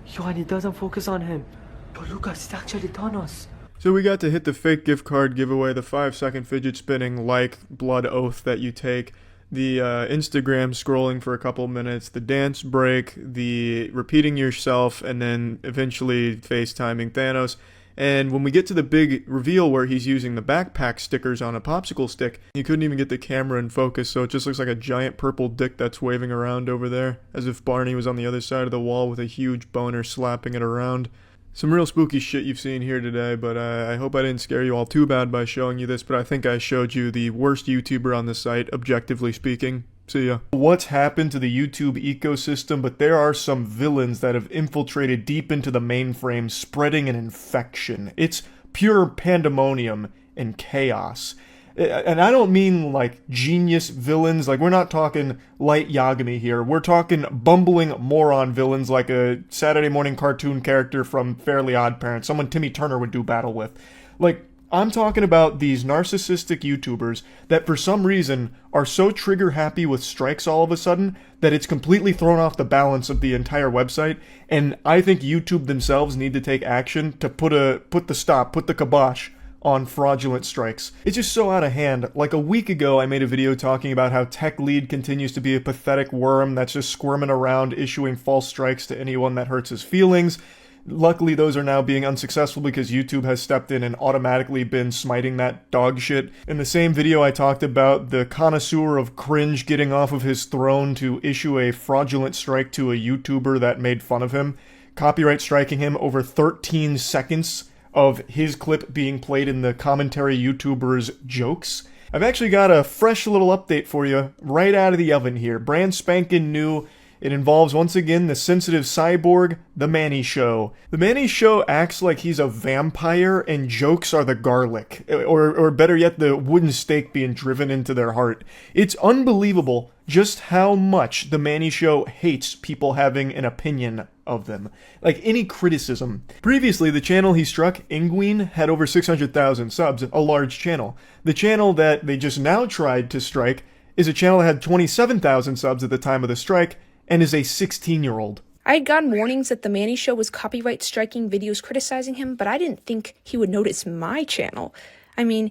Yo, and he doesn't focus on him. Yo, look, it's actually Thanos. So we got to hit the fake gift card giveaway, the 5-second fidget spinning like blood oath that you take, the Instagram scrolling for a couple minutes, the dance break, the repeating yourself, and then eventually FaceTiming Thanos. And when we get to the big reveal where he's using the backpack stickers on a popsicle stick, you couldn't even get the camera in focus, so it just looks like a giant purple dick that's waving around over there, as if Barney was on the other side of the wall with a huge boner slapping it around. Some real spooky shit you've seen here today, but I hope I didn't scare you all too bad by showing you this, but I think I showed you the worst YouTuber on the site, objectively speaking. See ya. What's happened to the YouTube ecosystem, but there are some villains that have infiltrated deep into the mainframe, spreading an infection. It's pure pandemonium and chaos. And I don't mean like genius villains, like we're not talking Light Yagami here. We're talking bumbling moron villains like a Saturday morning cartoon character from Fairly Odd Parents, someone Timmy Turner would do battle with. Like, I'm talking about these narcissistic YouTubers that for some reason are so trigger happy with strikes all of a sudden that it's completely thrown off the balance of the entire website, and I think YouTube themselves need to take action to put the kibosh on fraudulent strikes. It's just so out of hand. Like a week ago I made a video talking about how Tech Lead continues to be a pathetic worm that's just squirming around issuing false strikes to anyone that hurts his feelings. Luckily, those are now being unsuccessful because YouTube has stepped in and automatically been smiting that dog shit. In the same video, I talked about the connoisseur of cringe getting off of his throne to issue a fraudulent strike to a YouTuber that made fun of him, copyright striking him over 13 seconds of his clip being played in the commentary YouTuber's jokes. I've actually got a fresh little update for you right out of the oven here, brand spanking new. It involves, once again, the sensitive cyborg, the Manny Show. The Manny Show acts like he's a vampire and jokes are the garlic, or better yet, the wooden stake being driven into their heart. It's unbelievable just how much the Manny Show hates people having an opinion of them. Like, any criticism. Previously, the channel he struck, Penguinz0, had over 600,000 subs, a large channel. The channel that they just now tried to strike is a channel that had 27,000 subs at the time of the strike, and is a 16-year-old. I had gotten warnings that the Manny Show was copyright striking videos criticizing him, but I didn't think he would notice my channel. I mean,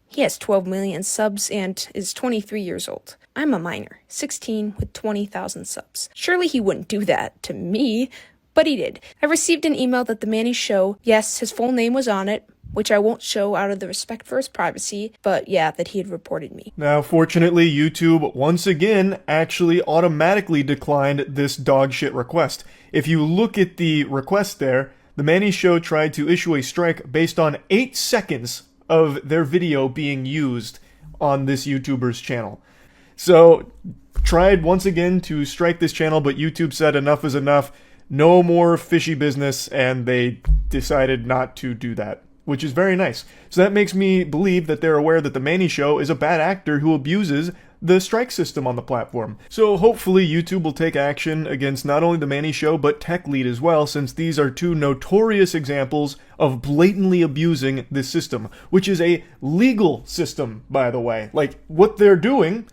he has 12 million subs and is 23 years old. I'm a minor, 16 with 20,000 subs. Surely he wouldn't do that to me, but he did. I received an email that the Manny Show, yes, his full name was on it, which I won't show out of the respect for his privacy, but yeah, that he had reported me. Now, fortunately, YouTube, once again, actually automatically declined this dogshit request. If you look at the request there, the Manny Show tried to issue a strike based on 8 seconds of their video being used on this YouTuber's channel. So, tried once again to strike this channel, but YouTube said enough is enough, no more fishy business, and they decided not to do that, which is very nice. So that makes me believe that they're aware that the Manny Show is a bad actor who abuses the strike system on the platform. So hopefully YouTube will take action against not only the Manny Show, but Tech Lead as well, since these are two notorious examples of blatantly abusing this system, which is a legal system, by the way. Like, what they're doing,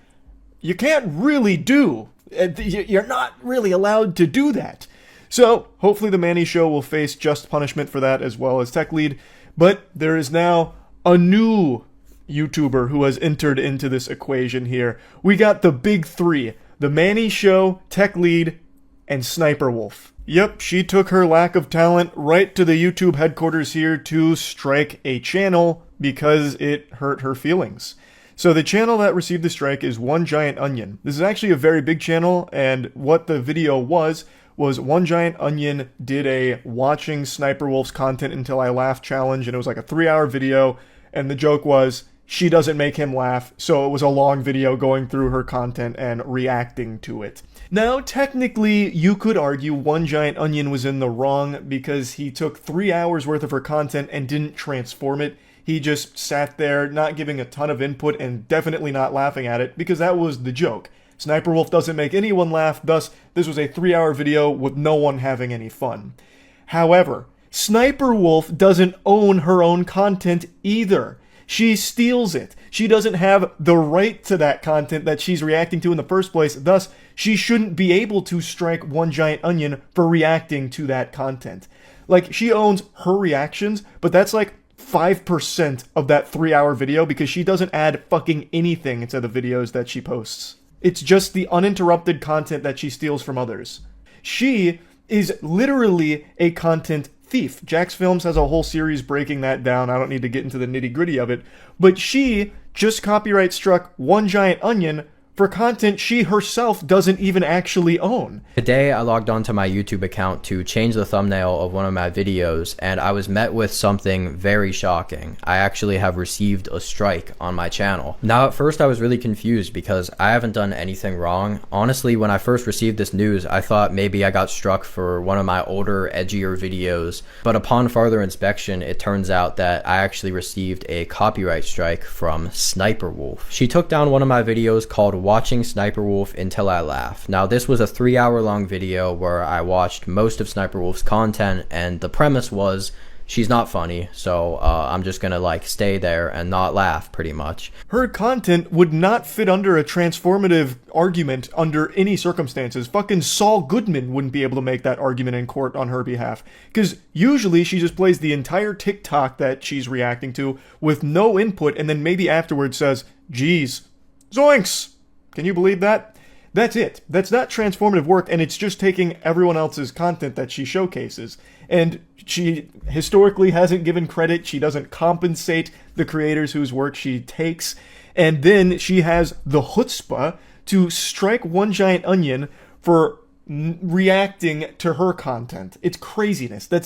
you can't really do. You're not really allowed to do that. So hopefully the Manny Show will face just punishment for that, as well as Tech Lead. But there is now a new YouTuber who has entered into this equation here. We got the big three: the Manny Show, Tech Lead, and SSSniperWolf. Yep, she took her lack of talent right to the YouTube headquarters here to strike a channel because it hurt her feelings. So the channel that received the strike is One Giant Onion. This is actually a very big channel, and what the video was One Giant Onion did a watching SSSniperWolf's content until I laugh challenge, and it was like a 3-hour video, and the joke was she doesn't make him laugh, so it was a long video going through her content and reacting to it. Now, technically, you could argue One Giant Onion was in the wrong because he took 3 hours worth of her content and didn't transform it. He just sat there, not giving a ton of input and definitely not laughing at it, because that was the joke. SSniperWolf doesn't make anyone laugh, thus this was a 3-hour video with no one having any fun. However, SSniperWolf doesn't own her own content either. She steals it. She doesn't have the right to that content that she's reacting to in the first place, thus she shouldn't be able to strike One Giant Onion for reacting to that content. Like, she owns her reactions, but that's like 5% of that 3-hour video because she doesn't add fucking anything to the videos that she posts. It's just the uninterrupted content that she steals from others. She is literally a content thief. Jax Films has a whole series breaking that down. I don't need to get into the nitty-gritty of it. But she just copyright struck One Giant Onion for content she herself doesn't even actually own. Today I logged onto my YouTube account to change the thumbnail of one of my videos, and I was met with something very shocking. I actually have received a strike on my channel. Now at first I was really confused because I haven't done anything wrong. Honestly, when I first received this news, I thought maybe I got struck for one of my older, edgier videos, but upon further inspection, it turns out that I actually received a copyright strike from SSniperWolf. She took down one of my videos called Watching SSniperWolf Until I Laugh. Now this was a 3-hour long video where I watched most of SSniperWolf's content, and the premise was she's not funny, so I'm just gonna like stay there and not laugh pretty much. Her content would not fit under a transformative argument under any circumstances. Fucking Saul Goodman wouldn't be able to make that argument in court on her behalf. Because usually she just plays the entire TikTok that she's reacting to with no input and then maybe afterwards says, geez, zoinks! Can you believe that? That's it. That's not transformative work, and it's just taking everyone else's content that she showcases. And she historically hasn't given credit. She doesn't compensate the creators whose work she takes. And then she has the chutzpah to strike One Giant Onion for reacting to her content. It's craziness. That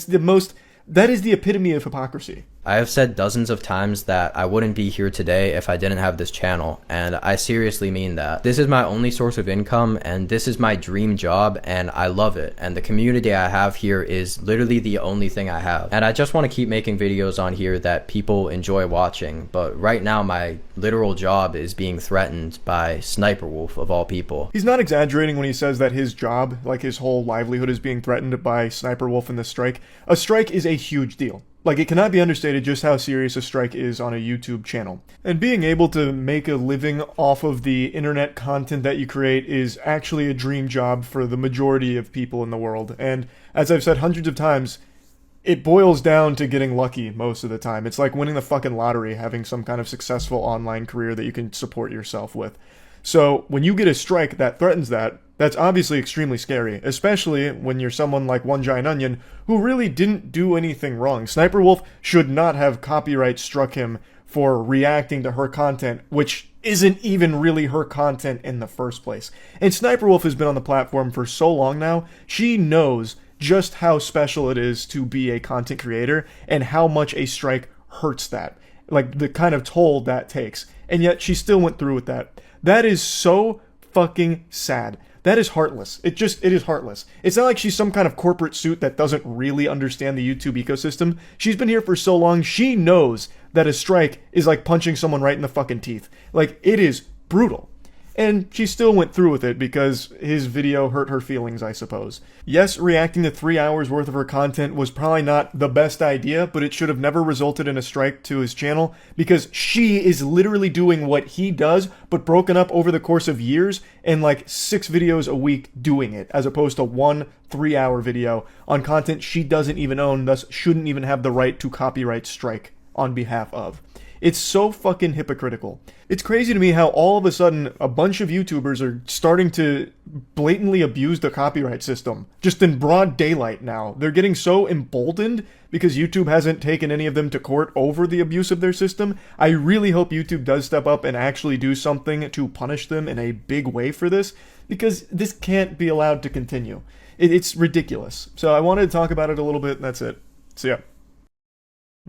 is the epitome of hypocrisy. I have said dozens of times that I wouldn't be here today if I didn't have this channel, and I seriously mean that. This is my only source of income, and this is my dream job, and I love it, and the community I have here is literally the only thing I have. And I just want to keep making videos on here that people enjoy watching, but right now my literal job is being threatened by SSniperWolf of all people. He's not exaggerating when he says that his job, like his whole livelihood, is being threatened by SSniperWolf in this strike. A strike is a huge deal. Like, it cannot be understated just how serious a strike is on a YouTube channel. And being able to make a living off of the internet content that you create is actually a dream job for the majority of people in the world. And as I've said hundreds of times, it boils down to getting lucky most of the time. It's like winning the fucking lottery, having some kind of successful online career that you can support yourself with. So when you get a strike that threatens that, that's obviously extremely scary, especially when you're someone like One Giant Onion who really didn't do anything wrong. SSniperWolf should not have copyright struck him for reacting to her content, which isn't even really her content in the first place. And SSniperWolf has been on the platform for so long now, she knows just how special it is to be a content creator and how much a strike hurts that. Like, the kind of toll that takes. And yet she still went through with that. That is so fucking sad. That is heartless. It is heartless. It's not like she's some kind of corporate suit that doesn't really understand the YouTube ecosystem. She's been here for so long, she knows that a strike is like punching someone right in the fucking teeth. Like, it is brutal. And she still went through with it because his video hurt her feelings, I suppose. Yes, reacting to 3 hours worth of her content was probably not the best idea, but it should have never resulted in a strike to his channel because she is literally doing what he does, but broken up over the course of years and like 6 videos a week doing it, as opposed to one 3-hour video on content she doesn't even own, thus shouldn't even have the right to copyright strike on behalf of. It's so fucking hypocritical. It's crazy to me how all of a sudden a bunch of YouTubers are starting to blatantly abuse the copyright system. Just in broad daylight now. They're getting so emboldened because YouTube hasn't taken any of them to court over the abuse of their system. I really hope YouTube does step up and actually do something to punish them in a big way for this, because this can't be allowed to continue. It's ridiculous. So I wanted to talk about it a little bit, and that's it. So yeah.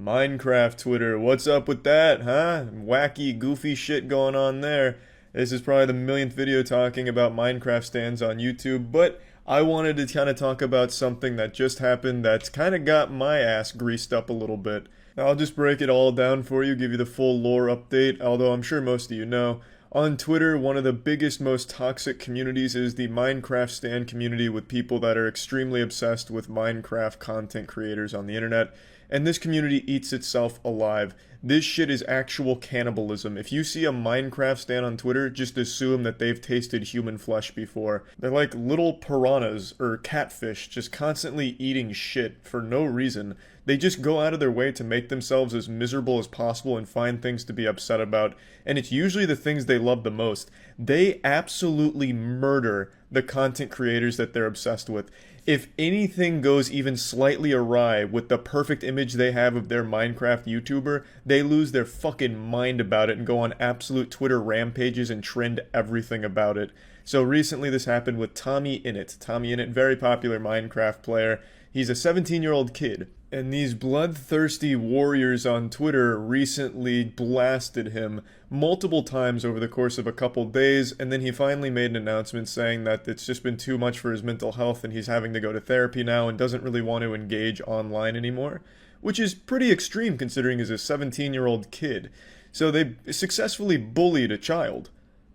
Minecraft Twitter, what's up with that, huh? Wacky, goofy shit going on there. This is probably the millionth video talking about Minecraft stands on YouTube, but I wanted to kind of talk about something that just happened that's kind of got my ass greased up a little bit. I'll just break it all down for you, give you the full lore update, although I'm sure most of you know. On Twitter, one of the biggest, most toxic communities is the Minecraft stan community, with people that are extremely obsessed with Minecraft content creators on the internet. And this community eats itself alive. This shit is actual cannibalism. If you see a Minecraft stan on Twitter, just assume that they've tasted human flesh before. They're like little piranhas or catfish, just constantly eating shit for no reason. They just go out of their way to make themselves as miserable as possible and find things to be upset about. And it's usually the things they love the most. They absolutely murder the content creators that they're obsessed with. If anything goes even slightly awry with the perfect image they have of their Minecraft YouTuber, they lose their fucking mind about it and go on absolute Twitter rampages and trend everything about it. So recently this happened with Tommy Innit. Tommy Innit, very popular Minecraft player. He's a 17-year-old kid. And these bloodthirsty warriors on Twitter recently blasted him multiple times over the course of a couple days, and then he finally made an announcement saying that it's just been too much for his mental health and he's having to go to therapy now and doesn't really want to engage online anymore, which is pretty extreme considering he's a 17-year-old kid. So they successfully bullied a child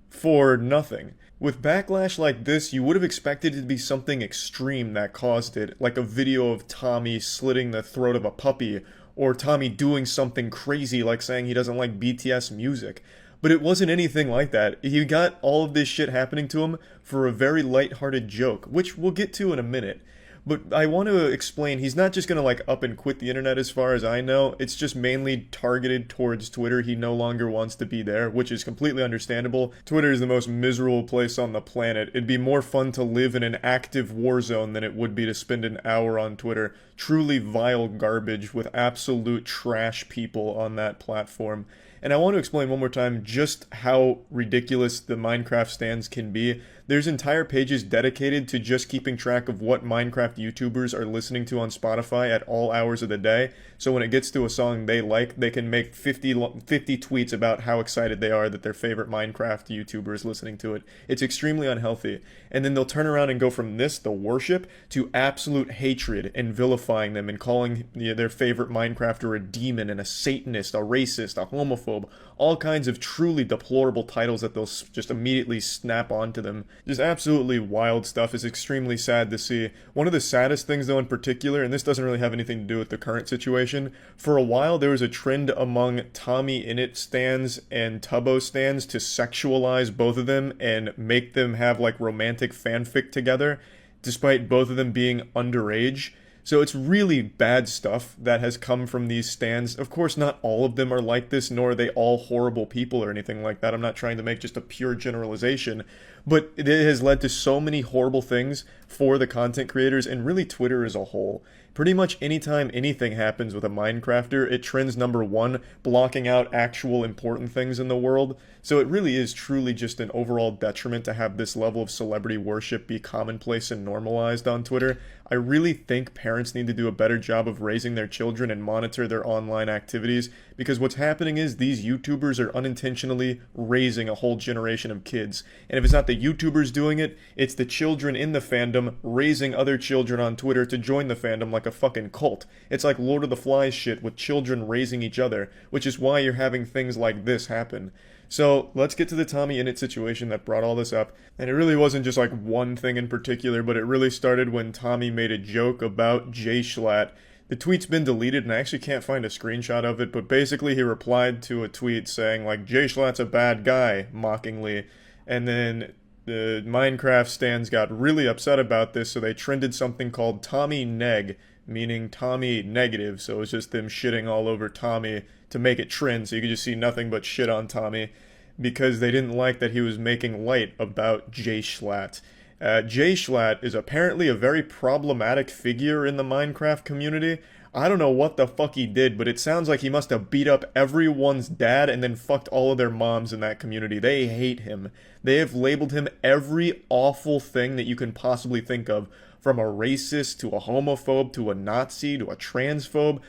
for nothing. With backlash like this, you would have expected it to be something extreme that caused it, like a video of Tommy slitting the throat of a puppy, or Tommy doing something crazy like saying he doesn't like BTS music. But it wasn't anything like that. He got all of this shit happening to him for a very lighthearted joke, which we'll get to in a minute. But I want to explain, he's not just going to like up and quit the internet as far as I know. It's just mainly targeted towards Twitter. He no longer wants to be there, which is completely understandable. Twitter is the most miserable place on the planet. It'd be more fun to live in an active war zone than it would be to spend an hour on Twitter. Truly vile garbage with absolute trash people on that platform. And I want to explain one more time just how ridiculous the Minecraft stands can be. There's entire pages dedicated to just keeping track of what Minecraft YouTubers are listening to on Spotify at all hours of the day. So when it gets to a song they like, they can make 50 tweets about how excited they are that their favorite Minecraft YouTuber is listening to it. It's extremely unhealthy. And then they'll turn around and go from this, the worship, to absolute hatred and vilifying them and calling their favorite Minecrafter a demon and a Satanist, a racist, a homophobe, all kinds of truly deplorable titles that they'll just immediately snap onto them. Just absolutely wild stuff. Is extremely sad to see. One of the saddest things though in particular, and this doesn't really have anything to do with the current situation, for a while there was a trend among Tommy Innit stans and Tubbo stans to sexualize both of them and make them have like romantic fanfic together, despite both of them being underage. So it's really bad stuff that has come from these stans. Of course, not all of them are like this, nor are they all horrible people or anything like that. I'm not trying to make just a pure generalization, but it has led to so many horrible things for the content creators and really Twitter as a whole. Pretty much anytime anything happens with a Minecrafter, it trends #1, blocking out actual important things in the world. So it really is truly just an overall detriment to have this level of celebrity worship be commonplace and normalized on Twitter. I really think parents need to do a better job of raising their children and monitor their online activities, because what's happening is these YouTubers are unintentionally raising a whole generation of kids. And if it's not the YouTubers doing it, it's the children in the fandom raising other children on Twitter to join the fandom like a fucking cult. It's like Lord of the Flies shit with children raising each other, which is why you're having things like this happen. So let's get to the Tommy Innit situation that brought all this up. And it really wasn't just like one thing in particular, but it really started when Tommy made a joke about Jay Schlatt. The tweet's been deleted and I actually can't find a screenshot of it, but basically he replied to a tweet saying like, Jay Schlatt's a bad guy, mockingly. And then the Minecraft stans got really upset about this, so they trended something called Tommy Neg, meaning Tommy negative, so it's just them shitting all over Tommy to make it trend, so you could just see nothing but shit on Tommy, because they didn't like that he was making light about Jay Schlatt. Jay Schlatt is apparently a very problematic figure in the Minecraft community. I don't know what the fuck he did, but it sounds like he must have beat up everyone's dad and then fucked all of their moms in that community. They hate him. They have labeled him every awful thing that you can possibly think of, from a racist to a homophobe to a Nazi to a transphobe.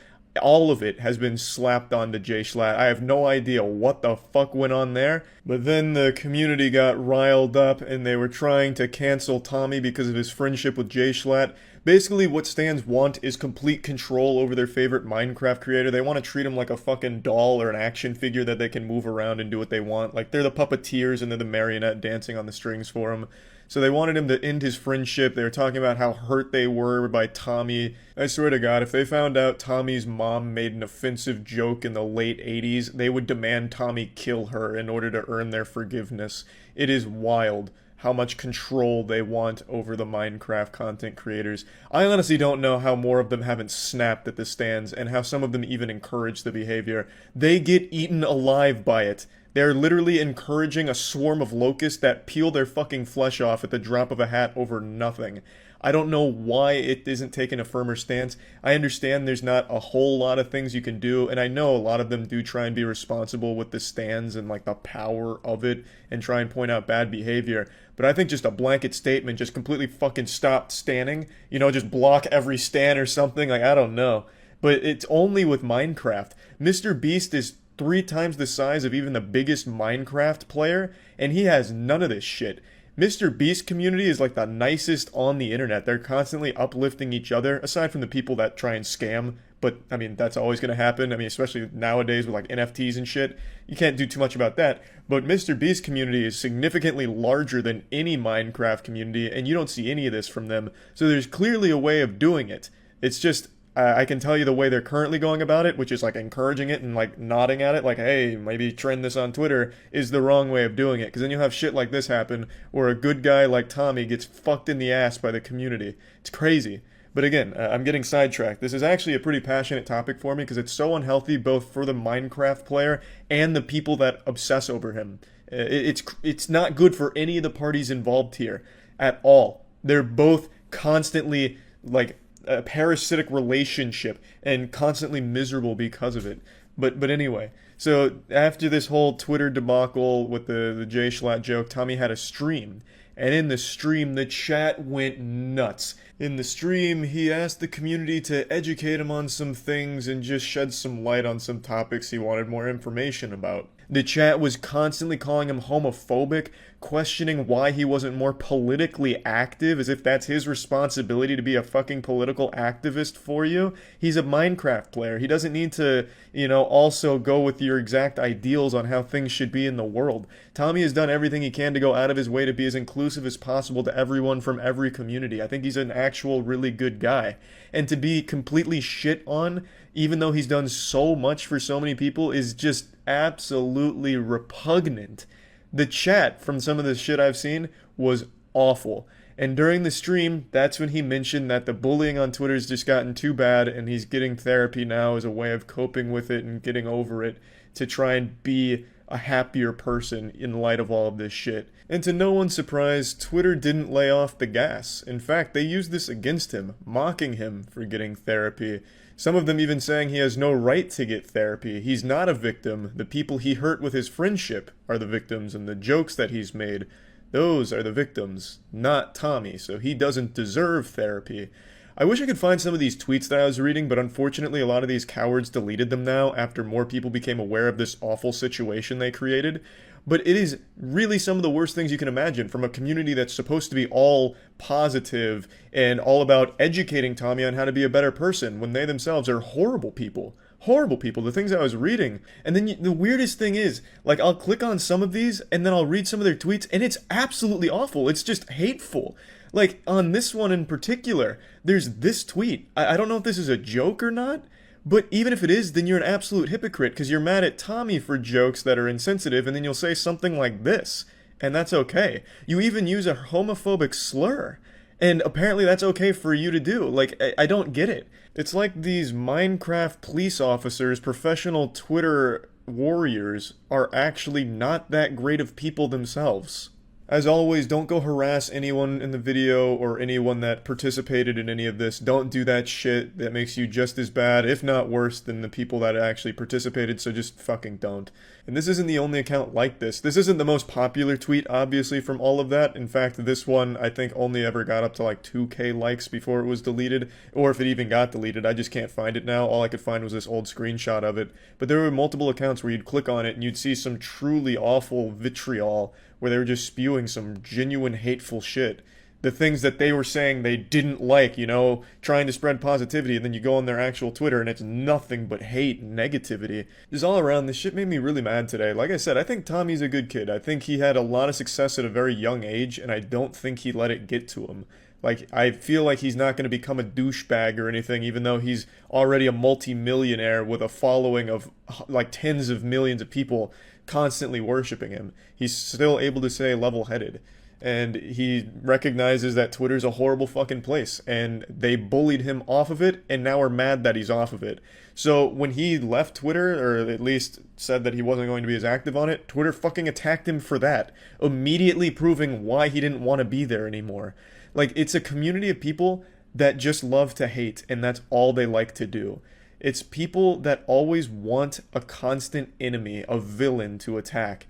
All of it has been slapped onto Jay Schlatt. I have no idea what the fuck went on there, but then the community got riled up and they were trying to cancel Tommy because of his friendship with Jay Schlatt. Basically, what stans want is complete control over their favorite Minecraft creator. They want to treat him like a fucking doll or an action figure that they can move around and do what they want. Like, they're the puppeteers and they're the marionette dancing on the strings for him. So they wanted him to end his friendship. They were talking about how hurt they were by Tommy. I swear to God, if they found out Tommy's mom made an offensive joke in the late 80s, they would demand Tommy kill her in order to earn their forgiveness. It is wild how much control they want over the Minecraft content creators. I honestly don't know how more of them haven't snapped at the stans, and how some of them even encourage the behavior. They get eaten alive by it. They're literally encouraging a swarm of locusts that peel their fucking flesh off at the drop of a hat over nothing. I don't know why it isn't taking a firmer stance. I understand there's not a whole lot of things you can do, and I know a lot of them do try and be responsible with the stans and like the power of it and try and point out bad behavior. But I think just a blanket statement, just completely fucking stop stanning, you know, just block every stan or something, like I don't know. But it's only with Minecraft. Mr. Beast is 3 times the size of even the biggest Minecraft player, and he has none of this shit. Mr. Beast community is like the nicest on the internet. They're constantly uplifting each other, aside from the people that try and scam. But, I mean, that's always going to happen. I mean, especially nowadays with like NFTs and shit. You can't do too much about that. But Mr. Beast community is significantly larger than any Minecraft community, and you don't see any of this from them. So there's clearly a way of doing it. It's just, I can tell you the way they're currently going about it, which is like encouraging it and like nodding at it, like, hey, maybe trend this on Twitter, is the wrong way of doing it. Because then you'll have shit like this happen, where a good guy like Tommy gets fucked in the ass by the community. It's crazy. But again, I'm getting sidetracked. This is actually a pretty passionate topic for me, because it's so unhealthy both for the Minecraft player and the people that obsess over him. It's not good for any of the parties involved here at all. They're both constantly like a parasitic relationship and constantly miserable because of it. But anyway, so after this whole Twitter debacle with the Jay Schlatt joke, Tommy had a stream. And in the stream, the chat went nuts. In the stream, he asked the community to educate him on some things and just shed some light on some topics he wanted more information about. The chat was constantly calling him homophobic, questioning why he wasn't more politically active, as if that's his responsibility to be a fucking political activist for you. He's a Minecraft player. He doesn't need to, you know, also go with your exact ideals on how things should be in the world. Tommy has done everything he can to go out of his way to be as inclusive as possible to everyone from every community. I think he's an actual really good guy. And to be completely shit on, even though he's done so much for so many people, is just absolutely repugnant. The chat from some of the shit I've seen was awful. And during the stream, that's when he mentioned that the bullying on Twitter's just gotten too bad and he's getting therapy now as a way of coping with it and getting over it, to try and be a happier person in light of all of this shit. And to no one's surprise, Twitter didn't lay off the gas. In fact, they used this against him, mocking him for getting therapy. Some of them even saying he has no right to get therapy. He's not a victim. The people he hurt with his friendship are the victims, and the jokes that he's made, those are the victims, not Tommy, so he doesn't deserve therapy. I wish I could find some of these tweets that I was reading, but unfortunately a lot of these cowards deleted them now after more people became aware of this awful situation they created. But it is really some of the worst things you can imagine from a community that's supposed to be all positive and all about educating Tommy on how to be a better person, when they themselves are horrible people. Horrible people, the things I was reading. And then the weirdest thing is, like, I'll click on some of these and then I'll read some of their tweets and it's absolutely awful. It's just hateful. Like, on this one in particular, there's this tweet. I don't know if this is a joke or not, but even if it is, then you're an absolute hypocrite, because you're mad at Tommy for jokes that are insensitive, and then you'll say something like this, and that's okay. You even use a homophobic slur, And apparently that's okay for you to do. Like, I don't get it. It's like these Minecraft police officers, professional Twitter warriors, are actually not that great of people themselves. As always, don't go harass anyone in the video or anyone that participated in any of this. Don't do that shit. That makes you just as bad, if not worse, than the people that actually participated, so just fucking don't. And this isn't the only account like this. This isn't the most popular tweet, obviously, from all of that. In fact, this one, I think, only ever got up to like 2K likes before it was deleted, or if it even got deleted. I just can't find it now. All I could find was this old screenshot of it. But there were multiple accounts where you'd click on it and you'd see some truly awful vitriol where they were just spewing some genuine hateful shit. The things that they were saying they didn't like, you know, trying to spread positivity, and then you go on their actual Twitter and it's nothing but hate and negativity. Just all around, this shit made me really mad today. Like I said, I think Tommy's a good kid. I think he had a lot of success at a very young age, and I don't think he let it get to him. Like, I feel like he's not going to become a douchebag or anything, even though he's already a multi-millionaire with a following of, like, tens of millions of people constantly worshiping him. He's still able to stay level-headed. And he recognizes that Twitter's a horrible fucking place, and they bullied him off of it, and now are mad that he's off of it. So when he left Twitter, or at least said that he wasn't going to be as active on it, Twitter fucking attacked him for that, immediately proving why he didn't want to be there anymore. Like, it's a community of people that just love to hate, and that's all they like to do. It's people that always want a constant enemy, a villain to attack.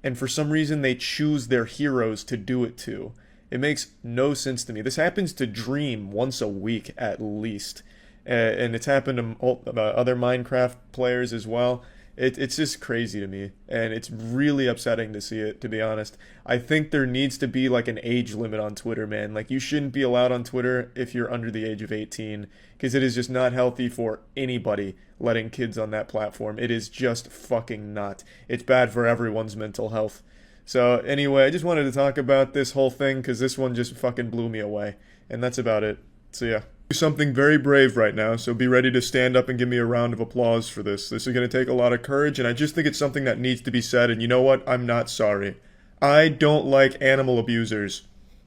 And for some reason, they choose their heroes to do it to. It makes no sense to me. This happens to Dream once a week at least. And it's happened to other Minecraft players as well. It's just crazy to me. And it's really upsetting to see it, to be honest. I think there needs to be like an age limit on Twitter, man. Like, you shouldn't be allowed on Twitter if you're under the age of 18. Because it is just not healthy for anybody letting kids on that platform. It is just fucking not. It's bad for everyone's mental health. So anyway, I just wanted to talk about this whole thing because this one just fucking blew me away. And that's about it. So yeah. Do something very brave right now, so be ready to stand up and give me a round of applause for this. This is going to take a lot of courage, and I just think it's something that needs to be said, and you know what? I'm not sorry. I don't like animal abusers.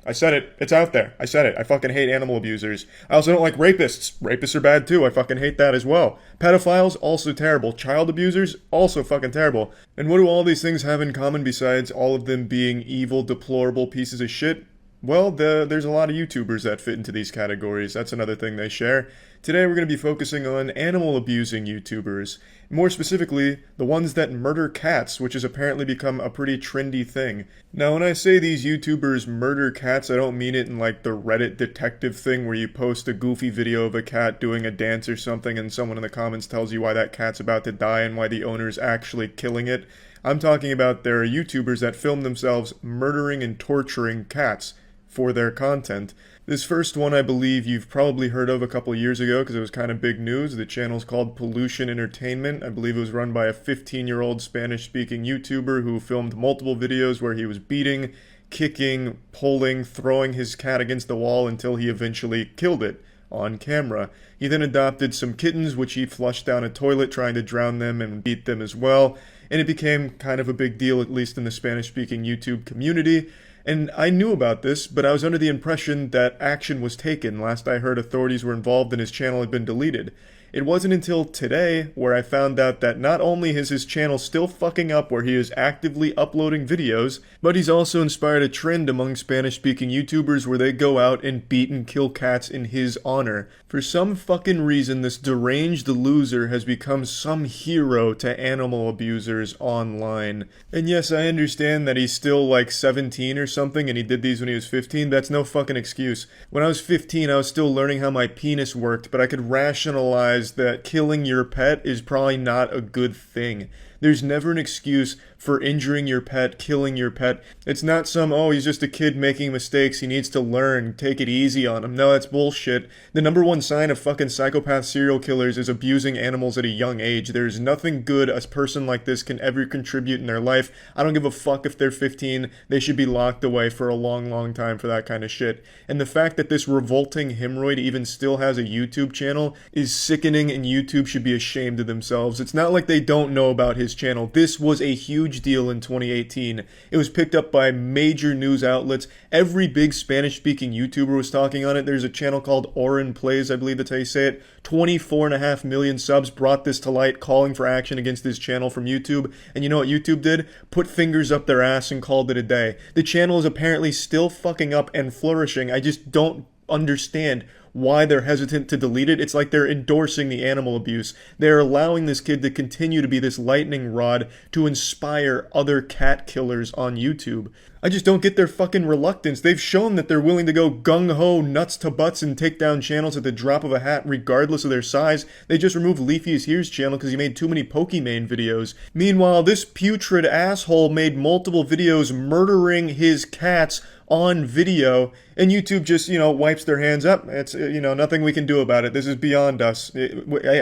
I said it. It's out there. I said it. I fucking hate animal abusers. I also don't like rapists. Rapists are bad too. I fucking hate that as well. Pedophiles, also terrible. Child abusers, also fucking terrible. And what do all these things have in common besides all of them being evil, deplorable pieces of shit? Well, there's a lot of YouTubers that fit into these categories. That's another thing they share. Today we're going to be focusing on animal abusing YouTubers. More specifically, the ones that murder cats, which has apparently become a pretty trendy thing. Now, when I say these YouTubers murder cats, I don't mean it in like the Reddit detective thing where you post a goofy video of a cat doing a dance or something and someone in the comments tells you why that cat's about to die and why the owner's actually killing it. I'm talking about there are YouTubers that film themselves murdering and torturing cats for their content. This first one I believe you've probably heard of a couple years ago because it was kind of big news. The channel's called Pollution Entertainment. I believe it was run by a 15-year-old Spanish-speaking YouTuber who filmed multiple videos where he was beating, kicking, pulling, throwing his cat against the wall until he eventually killed it on camera. He then adopted some kittens which he flushed down a toilet trying to drown them and beat them as well. And it became kind of a big deal, at least in the Spanish-speaking YouTube community. And I knew about this, but I was under the impression that action was taken. Last I heard, authorities were involved and his channel had been deleted. It wasn't until today where I found out that not only is his channel still fucking up where he is actively uploading videos, but he's also inspired a trend among Spanish-speaking YouTubers where they go out and beat and kill cats in his honor. For some fucking reason, this deranged loser has become some hero to animal abusers online. And yes, I understand that he's still like 17 or something and he did these when he was 15. That's no fucking excuse. When I was 15, I was still learning how my penis worked, but I could rationalize that killing your pet is probably not a good thing. There's never an excuse for injuring your pet, killing your pet. It's not some, oh, he's just a kid making mistakes, he needs to learn, take it easy on him. No, that's bullshit. The number one sign of fucking psychopath serial killers is abusing animals at a young age. There's nothing good a person like this can ever contribute in their life. I don't give a fuck if they're 15. They should be locked away for a long, long time for that kind of shit. And the fact that this revolting hemorrhoid even still has a YouTube channel is sickening, and YouTube should be ashamed of themselves. It's not like they don't know about his channel. This was a huge huge deal in 2018. It was picked up by major news outlets. Every big Spanish-speaking YouTuber was talking on it. There's a channel called Oren Plays, I believe that's how you say it. 24.5 million subs brought this to light, calling for action against this channel from YouTube. And you know what YouTube did? Put fingers up their ass and called it a day. The channel is apparently still fucking up and flourishing. I just don't understand why they're hesitant to delete it. It's like they're endorsing the animal abuse. They're allowing this kid to continue to be this lightning rod to inspire other cat killers on YouTube. I just don't get their fucking reluctance. They've shown that they're willing to go gung-ho, nuts to butts, and take down channels at the drop of a hat regardless of their size. They just removed Leafy is Here's channel because he made too many Pokimane videos. Meanwhile, this putrid asshole made multiple videos murdering his cats on video, and YouTube just, wipes their hands up. It's, nothing we can do about it. This is beyond us.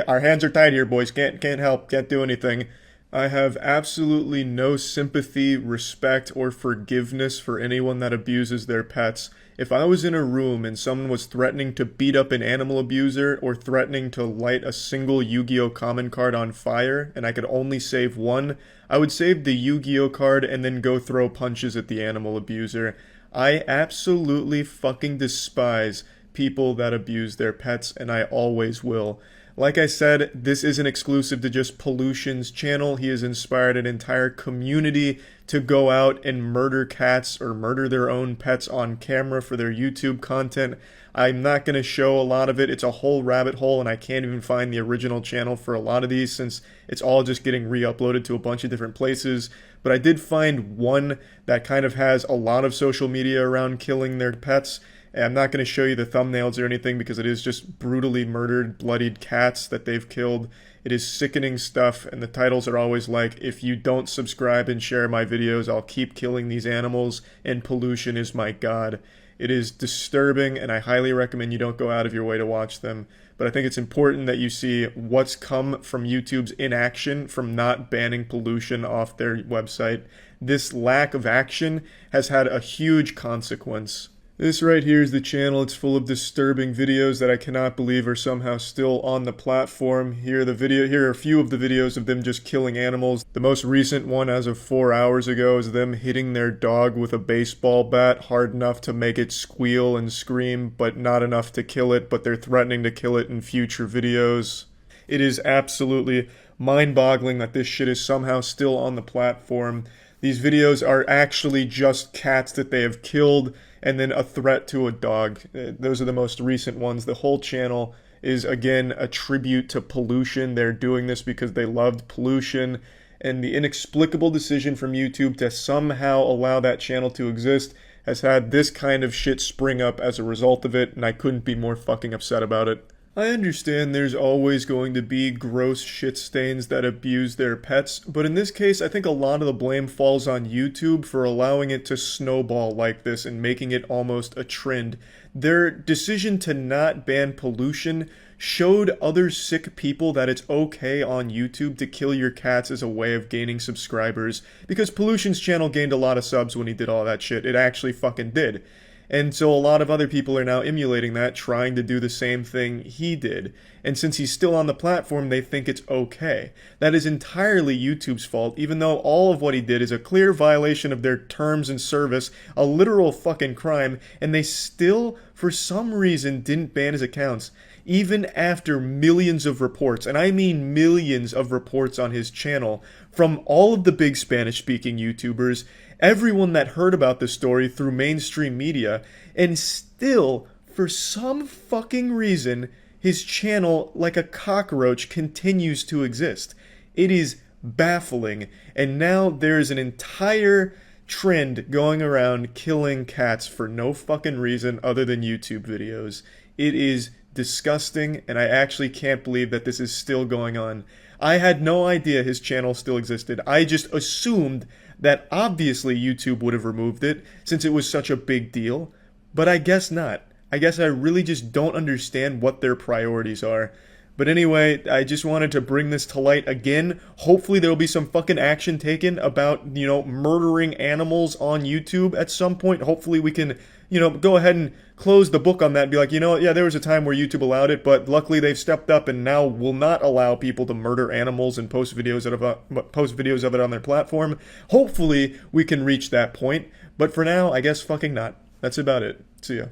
Our hands are tied here, boys. Can't help. Can't do anything. I have absolutely no sympathy, respect, or forgiveness for anyone that abuses their pets. If I was in a room and someone was threatening to beat up an animal abuser or threatening to light a single Yu-Gi-Oh common card on fire, and I could only save one, I would save the Yu-Gi-Oh card and then go throw punches at the animal abuser. I absolutely fucking despise people that abuse their pets, and I always will. Like I said, this isn't exclusive to just Pollution's channel. He has inspired an entire community to go out and murder cats or murder their own pets on camera for their YouTube content. I'm not going to show a lot of it. It's a whole rabbit hole, and I can't even find the original channel for a lot of these since it's all just getting re-uploaded to a bunch of different places. But I did find one that kind of has a lot of social media around killing their pets. And I'm not going to show you the thumbnails or anything because it is just brutally murdered, bloodied cats that they've killed. It is sickening stuff, and the titles are always like, if you don't subscribe and share my videos, I'll keep killing these animals, and Pollution is my god. It is disturbing, and I highly recommend you don't go out of your way to watch them. But I think it's important that you see what's come from YouTube's inaction from not banning Pollution off their website. This lack of action has had a huge consequence. This right here is the channel. It's full of disturbing videos that I cannot believe are somehow still on the platform. Here are a few of the videos of them just killing animals. The most recent one as of 4 hours ago is them hitting their dog with a baseball bat hard enough to make it squeal and scream, but not enough to kill it, but they're threatening to kill it in future videos. It is absolutely mind-boggling that this shit is somehow still on the platform. These videos are actually just cats that they have killed, and then a threat to a dog. Those are the most recent ones. The whole channel is, again, a tribute to Pollution. They're doing this because they loved Pollution, and the inexplicable decision from YouTube to somehow allow that channel to exist has had this kind of shit spring up as a result of it, and I couldn't be more fucking upset about it. I understand there's always going to be gross shit stains that abuse their pets, but in this case I think a lot of the blame falls on YouTube for allowing it to snowball like this and making it almost a trend. Their decision to not ban Pollution showed other sick people that it's okay on YouTube to kill your cats as a way of gaining subscribers, because Pollution's channel gained a lot of subs when he did all that shit. It actually fucking did. And so a lot of other people are now emulating that, trying to do the same thing he did. And since he's still on the platform, they think it's okay. That is entirely YouTube's fault, even though all of what he did is a clear violation of their terms and service, a literal fucking crime, and they still, for some reason, didn't ban his accounts. Even after millions of reports, and I mean millions of reports on his channel, from all of the big Spanish-speaking YouTubers, everyone that heard about this story through mainstream media, and still, for some fucking reason, his channel, like a cockroach, continues to exist. It is baffling, and now there's an entire trend going around killing cats for no fucking reason other than YouTube videos. It is disgusting, and I actually can't believe that this is still going on. I had no idea his channel still existed. I just assumed that obviously YouTube would have removed it since it was such a big deal, but I guess not. I guess I really just don't understand what their priorities are. But anyway, I just wanted to bring this to light again. Hopefully there will be some fucking action taken about, murdering animals on YouTube at some point. Hopefully we can, go ahead and close the book on that and be like, yeah, there was a time where YouTube allowed it, but luckily they've stepped up and now will not allow people to murder animals and post videos of it on their platform. Hopefully we can reach that point, but for now, I guess fucking not. That's about it. See ya.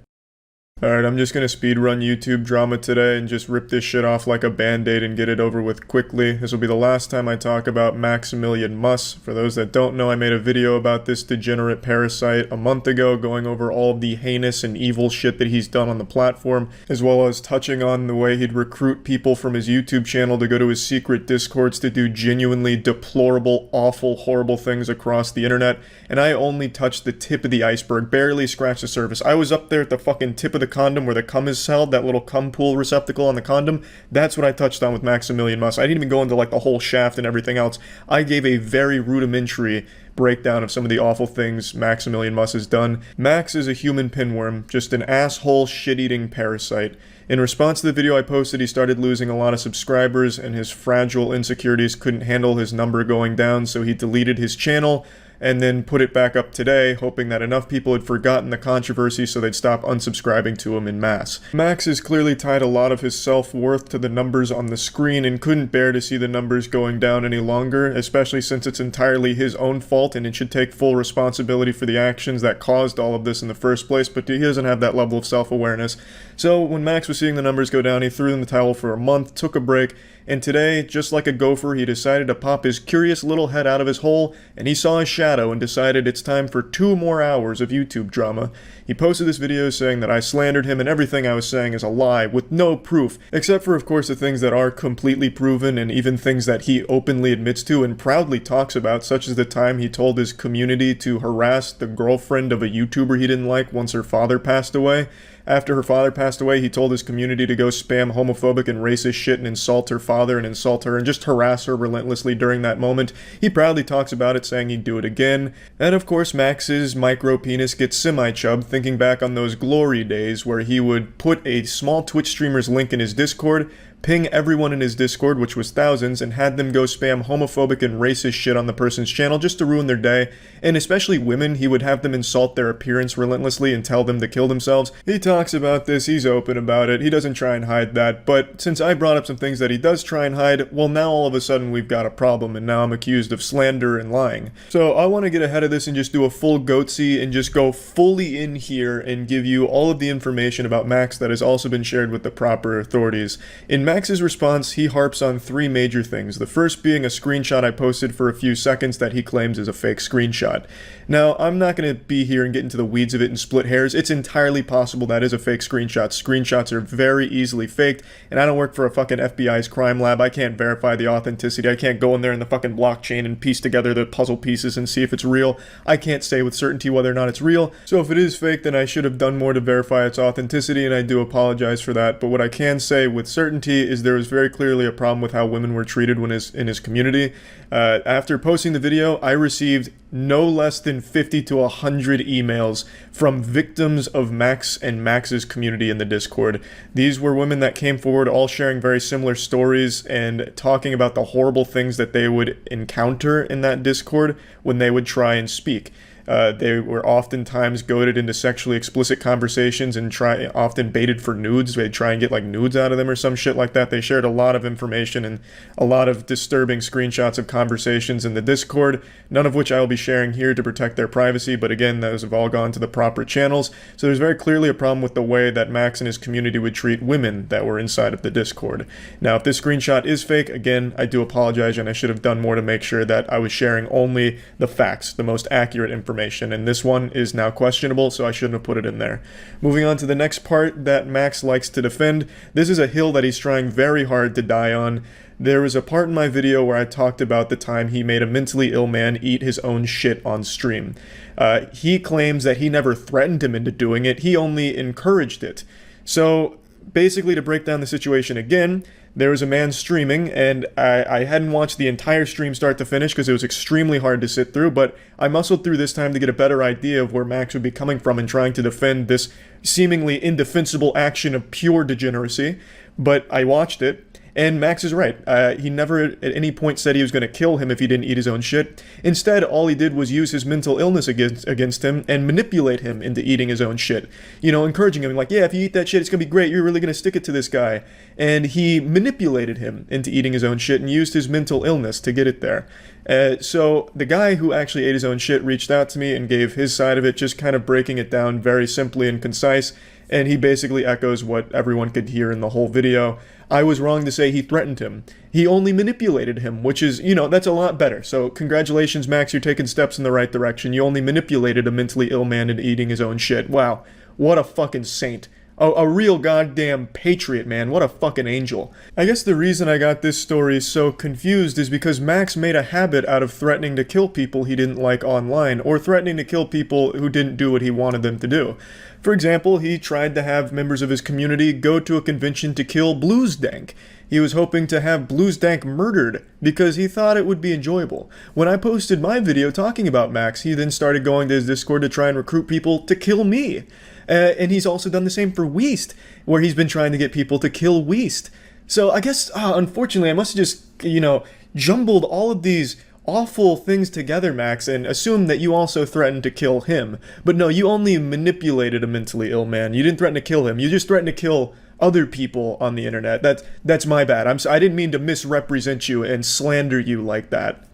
Alright, I'm just gonna speedrun YouTube drama today and just rip this shit off like a band-aid and get it over with quickly. This will be the last time I talk about Maximilian Muss. For those that don't know, I made a video about this degenerate parasite a month ago, going over all of the heinous and evil shit that he's done on the platform, as well as touching on the way he'd recruit people from his YouTube channel to go to his secret discords to do genuinely deplorable, awful, horrible things across the internet, and I only touched the tip of the iceberg, barely scratched the surface. I was up there at the fucking tip of the condom where the cum is held, that little cum pool receptacle on the condom. That's what I touched on with Maximilian Muss. I didn't even go into like the whole shaft and everything else. I gave a very rudimentary breakdown of some of the awful things Maximilian Muss has done. Max is a human pinworm, just an asshole shit-eating parasite. In response to the video I posted, he started losing a lot of subscribers and his fragile insecurities couldn't handle his number going down, so he deleted his channel and then put it back up today, hoping that enough people had forgotten the controversy so they'd stop unsubscribing to him en masse. Max has clearly tied a lot of his self-worth to the numbers on the screen and couldn't bear to see the numbers going down any longer, especially since it's entirely his own fault and it should take full responsibility for the actions that caused all of this in the first place, but he doesn't have that level of self-awareness. So when Max was seeing the numbers go down, he threw in the towel for a month, took a break, and today, just like a gopher, he decided to pop his curious little head out of his hole, and he saw a shadow and decided it's time for 2 more hours of YouTube drama. He posted this video saying that I slandered him and everything I was saying is a lie, with no proof, except for of course the things that are completely proven and even things that he openly admits to and proudly talks about, such as the time he told his community to harass the girlfriend of a YouTuber he didn't like once her father passed away. After her father passed away, he told his community to go spam homophobic and racist shit and insult her father and insult her and just harass her relentlessly during that moment. He proudly talks about it, saying he'd do it again. And of course, Max's micro penis gets semi-chubbed, thinking back on those glory days where he would put a small Twitch streamer's link in his Discord, ping everyone in his Discord, which was thousands, and had them go spam homophobic and racist shit on the person's channel just to ruin their day. And especially women, he would have them insult their appearance relentlessly and tell them to kill themselves. He talks about this, he's open about it, he doesn't try and hide that, but since I brought up some things that he does try and hide, well now all of a sudden we've got a problem and now I'm accused of slander and lying. So I want to get ahead of this and just do a full goatsy and just go fully in here and give you all of the information about Max that has also been shared with the proper authorities. In Max's response, he harps on 3 major things. The first being a screenshot I posted for a few seconds that he claims is a fake screenshot. Now, I'm not going to be here and get into the weeds of it and split hairs. It's entirely possible that is a fake screenshot. Screenshots are very easily faked, and I don't work for a fucking FBI's crime lab. I can't verify the authenticity. I can't go in there in the fucking blockchain and piece together the puzzle pieces and see if it's real. I can't say with certainty whether or not it's real. So if it is fake, then I should have done more to verify its authenticity, and I do apologize for that. But what I can say with certainty is there was very clearly a problem with how women were treated when in his community. After posting the video, I received no less than 50 to 100 emails from victims of Max and Max's community in the Discord. These were women that came forward all sharing very similar stories and talking about the horrible things that they would encounter in that Discord when they would try and speak. They were oftentimes goaded into sexually explicit conversations and often baited for nudes. They'd try and get like nudes out of them or some shit like that. They shared a lot of information and a lot of disturbing screenshots of conversations in the Discord, none of which I will be sharing here to protect their privacy, but again, those have all gone to the proper channels. So there's very clearly a problem with the way that Max and his community would treat women that were inside of the Discord. Now, if this screenshot is fake, again, I do apologize and I should have done more to make sure that I was sharing only the facts, the most accurate information. And this one is now questionable, so I shouldn't have put it in there. Moving on to the next part that Max likes to defend. This is a hill that he's trying very hard to die on. There was a part in my video where I talked about the time he made a mentally ill man eat his own shit on stream. He claims that he never threatened him into doing it, he only encouraged it. So basically, to break down the situation again, there was a man streaming, and I hadn't watched the entire stream start to finish because it was extremely hard to sit through, but I muscled through this time to get a better idea of where Max would be coming from in trying to defend this seemingly indefensible action of pure degeneracy. But I watched it, And Max is right. He never at any point said he was going to kill him if he didn't eat his own shit. Instead, all he did was use his mental illness against him and manipulate him into eating his own shit. You know, encouraging him, like, yeah, if you eat that shit, it's going to be great. You're really going to stick it to this guy. And he manipulated him into eating his own shit and used his mental illness to get it there. So the guy who actually ate his own shit reached out to me and gave his side of it, just kind of breaking it down very simply and concise. And he basically echoes what everyone could hear in the whole video. I was wrong to say he threatened him. He only manipulated him, which is, you know, that's a lot better. So congratulations, Max, you're taking steps in the right direction. You only manipulated a mentally ill man into eating his own shit. Wow, what a fucking saint. A real goddamn patriot, man. What a fucking angel. I guess the reason I got this story so confused is because Max made a habit out of threatening to kill people he didn't like online, or threatening to kill people who didn't do what he wanted them to do. For example, he tried to have members of his community go to a convention to kill Bluesdank. He was hoping to have Bluesdank murdered because he thought it would be enjoyable. When I posted my video talking about Max, he then started going to his Discord to try and recruit people to kill me. And he's also done the same for Weast, where he's been trying to get people to kill Weast. So I guess, unfortunately, I must have just, you know, jumbled all of these awful things together, Max, and assumed that you also threatened to kill him. But no, you only manipulated a mentally ill man. You didn't threaten to kill him. You just threatened to kill other people on the internet. That's my bad. I didn't mean to misrepresent you and slander you like that.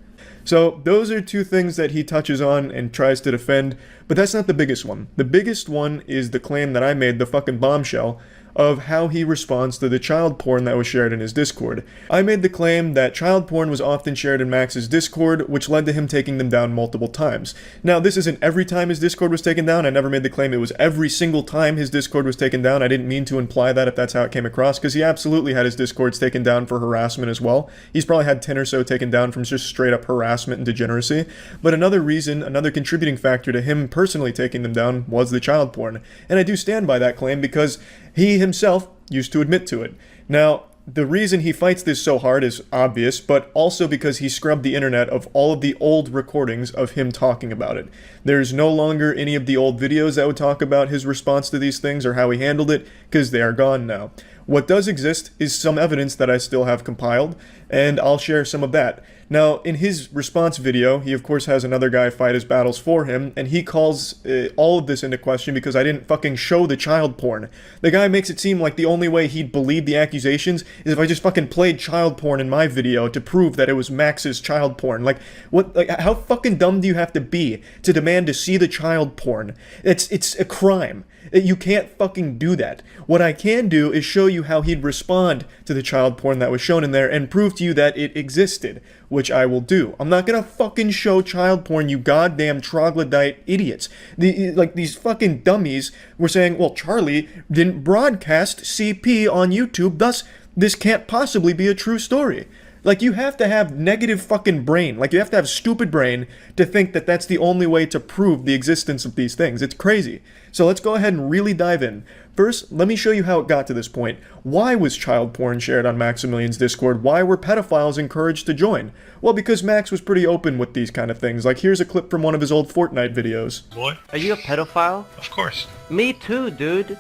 So those are two things that he touches on and tries to defend, but that's not the biggest one. The biggest one is the claim that I made, the fucking bombshell, of how he responds to the child porn that was shared in his Discord. I made the claim that child porn was often shared in Max's Discord, which led to him taking them down multiple times. Now, this isn't every time his Discord was taken down. I never made the claim it was every single time his Discord was taken down. I didn't mean to imply that if that's how it came across, because he absolutely had his Discords taken down for harassment as well. He's probably had 10 or so taken down from just straight up harassment and degeneracy. But another reason, another contributing factor to him personally taking them down was the child porn. And I do stand by that claim because he himself used to admit to it. Now, the reason he fights this so hard is obvious, but also because he scrubbed the internet of all of the old recordings of him talking about it. There's no longer any of the old videos that would talk about his response to these things or how he handled it, because they are gone now. What does exist is some evidence that I still have compiled, and I'll share some of that. Now, in his response video, he of course has another guy fight his battles for him, and he calls all of this into question because I didn't fucking show the child porn. The guy makes it seem like the only way he'd believe the accusations is if I just fucking played child porn in my video to prove that it was Max's child porn. Like, what? Like, how fucking dumb do you have to be to demand to see the child porn? It's a crime. You can't fucking do that. What I can do is show you how he'd respond to the child porn that was shown in there and prove to you that it existed, which I will do. I'm not gonna fucking show child porn, you goddamn troglodyte idiots. These fucking dummies were saying, well, Charlie didn't broadcast CP on YouTube, thus this can't possibly be a true story. Like, you have to have negative fucking brain. Like, you have to have stupid brain to think that that's the only way to prove the existence of these things. It's crazy. So let's go ahead and really dive in. First, let me show you how it got to this point. Why was child porn shared on Maximilian's Discord? Why were pedophiles encouraged to join? Well, because Max was pretty open with these kind of things. Like, here's a clip from one of his old Fortnite videos. Boy? Are you a pedophile? Of course. Me too, dude.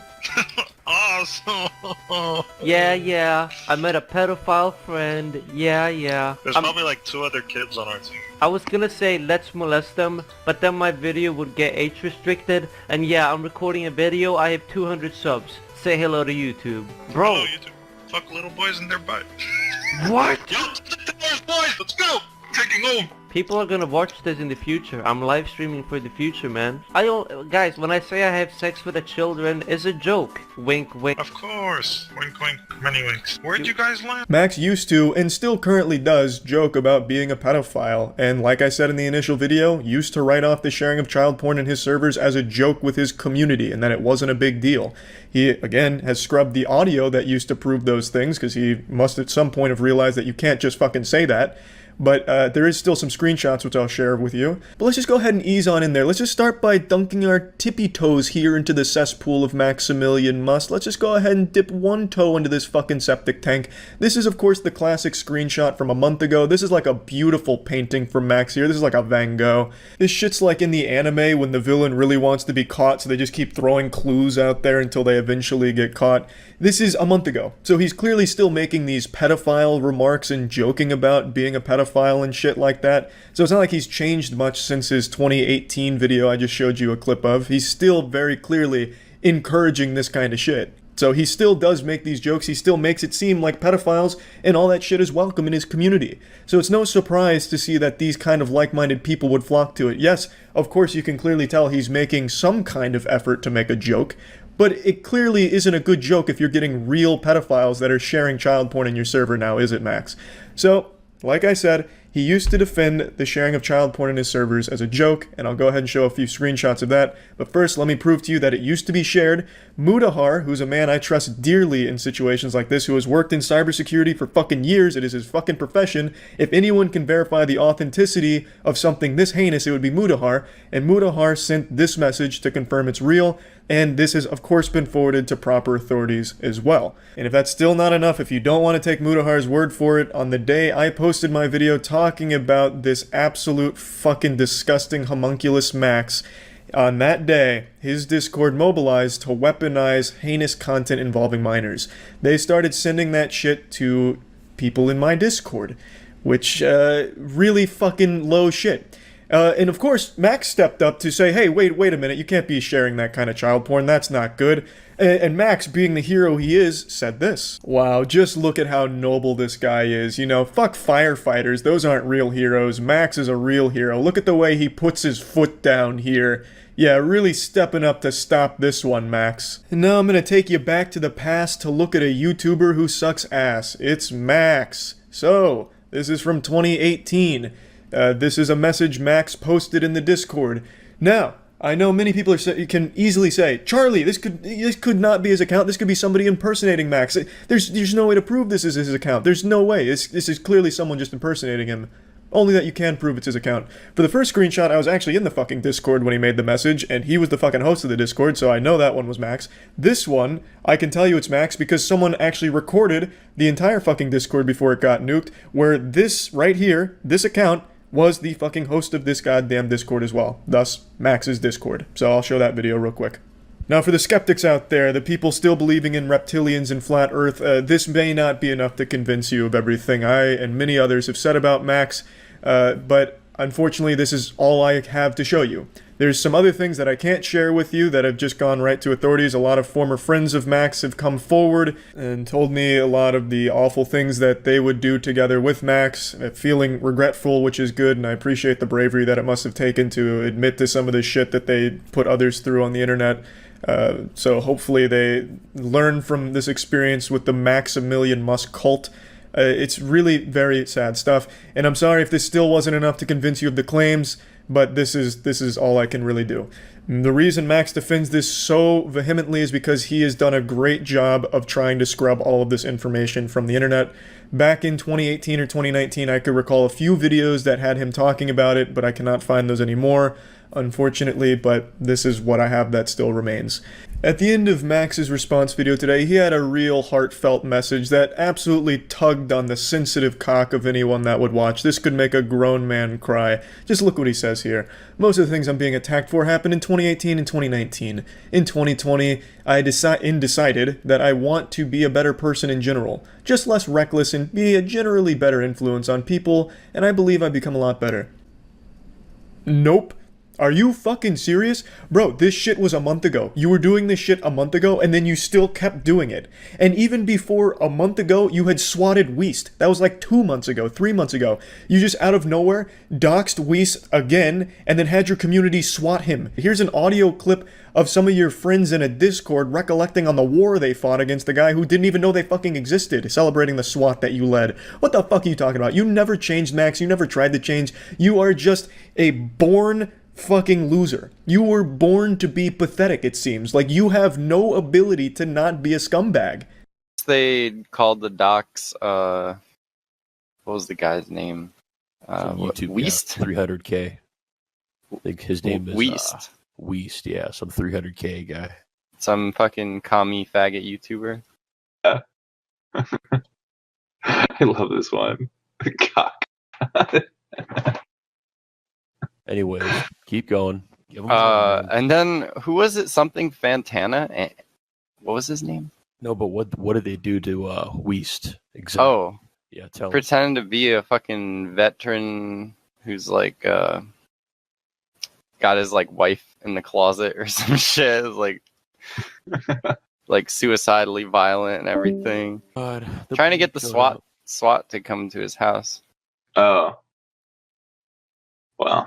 Awesome. Yeah. I met a pedophile friend. Yeah. There's probably like 2 other kids on our team. I was gonna say let's molest them, but then my video would get age restricted. And yeah, I'm recording a video. I have 200 subs. Say hello to YouTube. Bro. Hello, YouTube. Fuck little boys in their butt. What? Yo, boys, let's go. Taking home. People are gonna watch this in the future. I'm live streaming for the future, man. Guys, when I say I have sex with the children, it's a joke. Wink, wink. Of course. Wink, wink. Many winks. Where'd you guys land? Max used to, and still currently does, joke about being a pedophile, and like I said in the initial video, used to write off the sharing of child porn in his servers as a joke with his community, and that it wasn't a big deal. He, again, has scrubbed the audio that used to prove those things, because he must at some point have realized that you can't just fucking say that. but there is still some screenshots which I'll share with you. But let's just go ahead and ease on in there. Let's just start by dunking our tippy toes here into the cesspool of Maximilian Must. Let's just go ahead and dip one toe into this fucking septic tank. This is, of course, the classic screenshot from a month ago. This is like a beautiful painting from Max here. This is like a Van Gogh. This shit's like in the anime when the villain really wants to be caught, so they just keep throwing clues out there until they eventually get caught. This is a month ago, so he's clearly still making these pedophile remarks and joking about being a pedophile and shit like that. So it's not like he's changed much since his 2018 video I just showed you a clip of. He's still very clearly encouraging this kind of shit. So he still does make these jokes, he still makes it seem like pedophiles and all that shit is welcome in his community. So it's no surprise to see that these kind of like-minded people would flock to it. Yes, of course you can clearly tell he's making some kind of effort to make a joke, but it clearly isn't a good joke if you're getting real pedophiles that are sharing child porn in your server now, is it, Max? So, like I said, he used to defend the sharing of child porn in his servers as a joke, and I'll go ahead and show a few screenshots of that. But first, let me prove to you that it used to be shared. Mudahar, who's a man I trust dearly in situations like this, who has worked in cybersecurity for fucking years, it is his fucking profession. If anyone can verify the authenticity of something this heinous, it would be Mudahar. And Mudahar sent this message to confirm it's real, and this has of course been forwarded to proper authorities as well. And if that's still not enough, if you don't want to take Mudahar's word for it, on the day I posted my video talking about this absolute fucking disgusting homunculus Max, on that day, his Discord mobilized to weaponize heinous content involving minors. They started sending that shit to people in my Discord, which, really fucking low shit. And of course, Max stepped up to say, hey, wait a minute, you can't be sharing that kind of child porn, that's not good. And Max, being the hero he is, said this. Wow, just look at how noble this guy is. You know, fuck firefighters, those aren't real heroes. Max is a real hero. Look at the way he puts his foot down here. Yeah, really stepping up to stop this one, Max. And now I'm gonna take you back to the past to look at a YouTuber who sucks ass. It's Max. So, this is from 2018. This is a message Max posted in the Discord. Now, I know many people can easily say, Charlie, this could not be his account. This could be somebody impersonating Max. There's no way to prove this is his account. There's no way. This is clearly someone just impersonating him. Only that you can prove it's his account. For the first screenshot, I was actually in the fucking Discord when he made the message, and he was the fucking host of the Discord, so I know that one was Max. This one, I can tell you it's Max because someone actually recorded the entire fucking Discord before it got nuked, where this right here, this account, was the fucking host of this goddamn Discord as well. Thus, Max's Discord. So I'll show that video real quick. Now for the skeptics out there, the people still believing in reptilians and flat earth, this may not be enough to convince you of everything I and many others have said about Max, but unfortunately this is all I have to show you. There's some other things that I can't share with you that have just gone right to authorities. A lot of former friends of Max have come forward and told me a lot of the awful things that they would do together with Max, feeling regretful, which is good, and I appreciate the bravery that it must have taken to admit to some of the shit that they put others through on the internet. So hopefully they learn from this experience with the Maximilian Musk cult. It's really very sad stuff, and I'm sorry if this still wasn't enough to convince you of the claims, but this is all I can really do. The reason Max defends this so vehemently is because he has done a great job of trying to scrub all of this information from the internet. Back in 2018 or 2019, I could recall a few videos that had him talking about it, but I cannot find those anymore, unfortunately, but this is what I have that still remains. At the end of Max's response video today, he had a real heartfelt message that absolutely tugged on the sensitive cock of anyone that would watch. This could make a grown man cry. Just look what he says here. Most of the things I'm being attacked for happened in 2018 and 2019. In 2020, I decided that I want to be a better person in general. Just less reckless and be a generally better influence on people, and I believe I've become a lot better. Nope. Are you fucking serious? Bro, this shit was a month ago. You were doing this shit a month ago, and then you still kept doing it. And even before a month ago, you had swatted Weast. That was like 2 months ago, 3 months ago. You just out of nowhere doxed Weast again, and then had your community swat him. Here's an audio clip of some of your friends in a Discord recollecting on the war they fought against the guy who didn't even know they fucking existed, celebrating the SWAT that you led. What the fuck are you talking about? You never changed, Max. You never tried to change. You are just a born fucking loser. You were born to be pathetic, it seems. Like, you have no ability to not be a scumbag. They called the docs, what was the guy's name? YouTube Weast? 300K. I think his name is Weast. Weast, yeah, some 300K guy. Some fucking commie faggot YouTuber. I love this one. Cock. Anyways, keep going. And then who was it? Something Fantana? What was his name? No, but what did they do to Weast? Exactly. Oh, yeah, tell us. Pretended to be a fucking veteran who's like got his like wife in the closet or some shit. It was like like suicidally violent and everything. God, trying to get the SWAT to come to his house. Oh. Wow.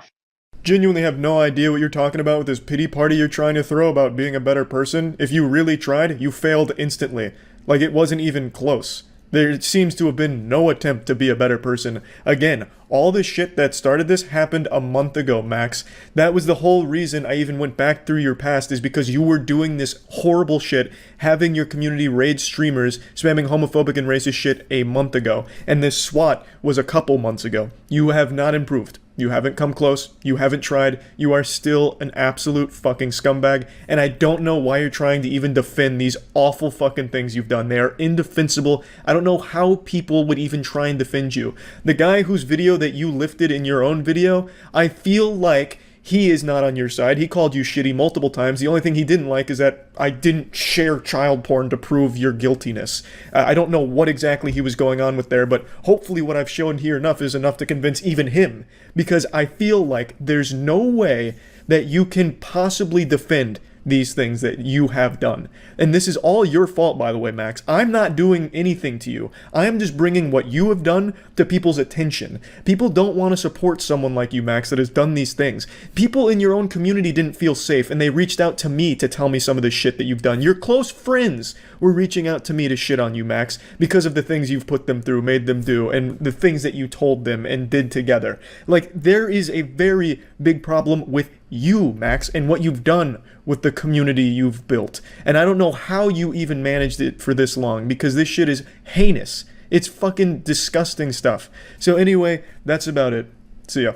Genuinely have no idea what you're talking about with this pity party you're trying to throw about being a better person. If you really tried, you failed instantly. Like it wasn't even close. There seems to have been no attempt to be a better person. Again, all the shit that started this happened a month ago, Max. That was the whole reason I even went back through your past, is because you were doing this horrible shit, having your community raid streamers, spamming homophobic and racist shit a month ago. And this SWAT was a couple months ago. You have not improved. You haven't come close, you haven't tried, you are still an absolute fucking scumbag, and I don't know why you're trying to even defend these awful fucking things you've done. They are indefensible. I don't know how people would even try and defend you. The guy whose video that you lifted in your own video, I feel like he is not on your side. He called you shitty multiple times. The only thing he didn't like is that I didn't share child porn to prove your guiltiness. I don't know what exactly he was going on with there, but hopefully what I've shown here is enough to convince even him. Because I feel like there's no way that you can possibly defend these things that you have done. And this is all your fault, by the way, Max. I'm not doing anything to you. I am just bringing what you have done to people's attention. People don't want to support someone like you, Max, that has done these things. People in your own community didn't feel safe, and they reached out to me to tell me some of the shit that you've done. Your close friends were reaching out to me to shit on you, Max, because of the things you've put them through, made them do, and the things that you told them and did together. Like, there is a very big problem with you, Max, and what you've done with the community you've built. And I don't know how you even managed it for this long, because this shit is heinous. It's fucking disgusting stuff. So anyway, that's about it. See ya.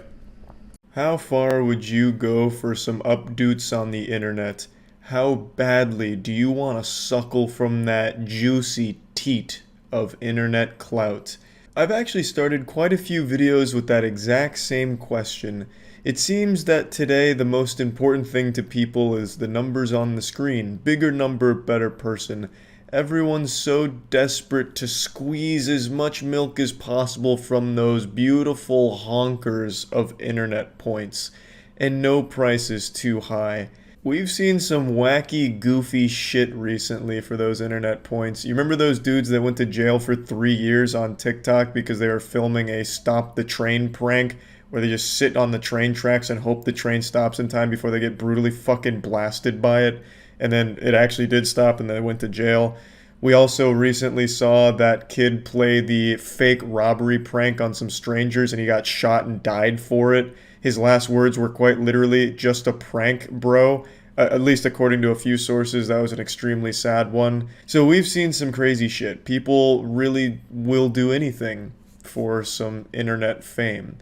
How far would you go for some updates on the internet? How badly do you want to suckle from that juicy teat of internet clout? I've actually started quite a few videos with that exact same question. It seems that today the most important thing to people is the numbers on the screen. Bigger number, better person. Everyone's so desperate to squeeze as much milk as possible from those beautiful honkers of internet points. And no price is too high. We've seen some wacky, goofy shit recently for those internet points. You remember those dudes that went to jail for 3 years on TikTok because they were filming a stop the train prank, where they just sit on the train tracks and hope the train stops in time before they get brutally fucking blasted by it, and then it actually did stop and they went to jail. We also recently saw that kid play the fake robbery prank on some strangers and he got shot and died for it. His last words were quite literally, "Just a prank, bro." At least according to a few sources, that was an extremely sad one. So we've seen some crazy shit. People really will do anything for some internet fame.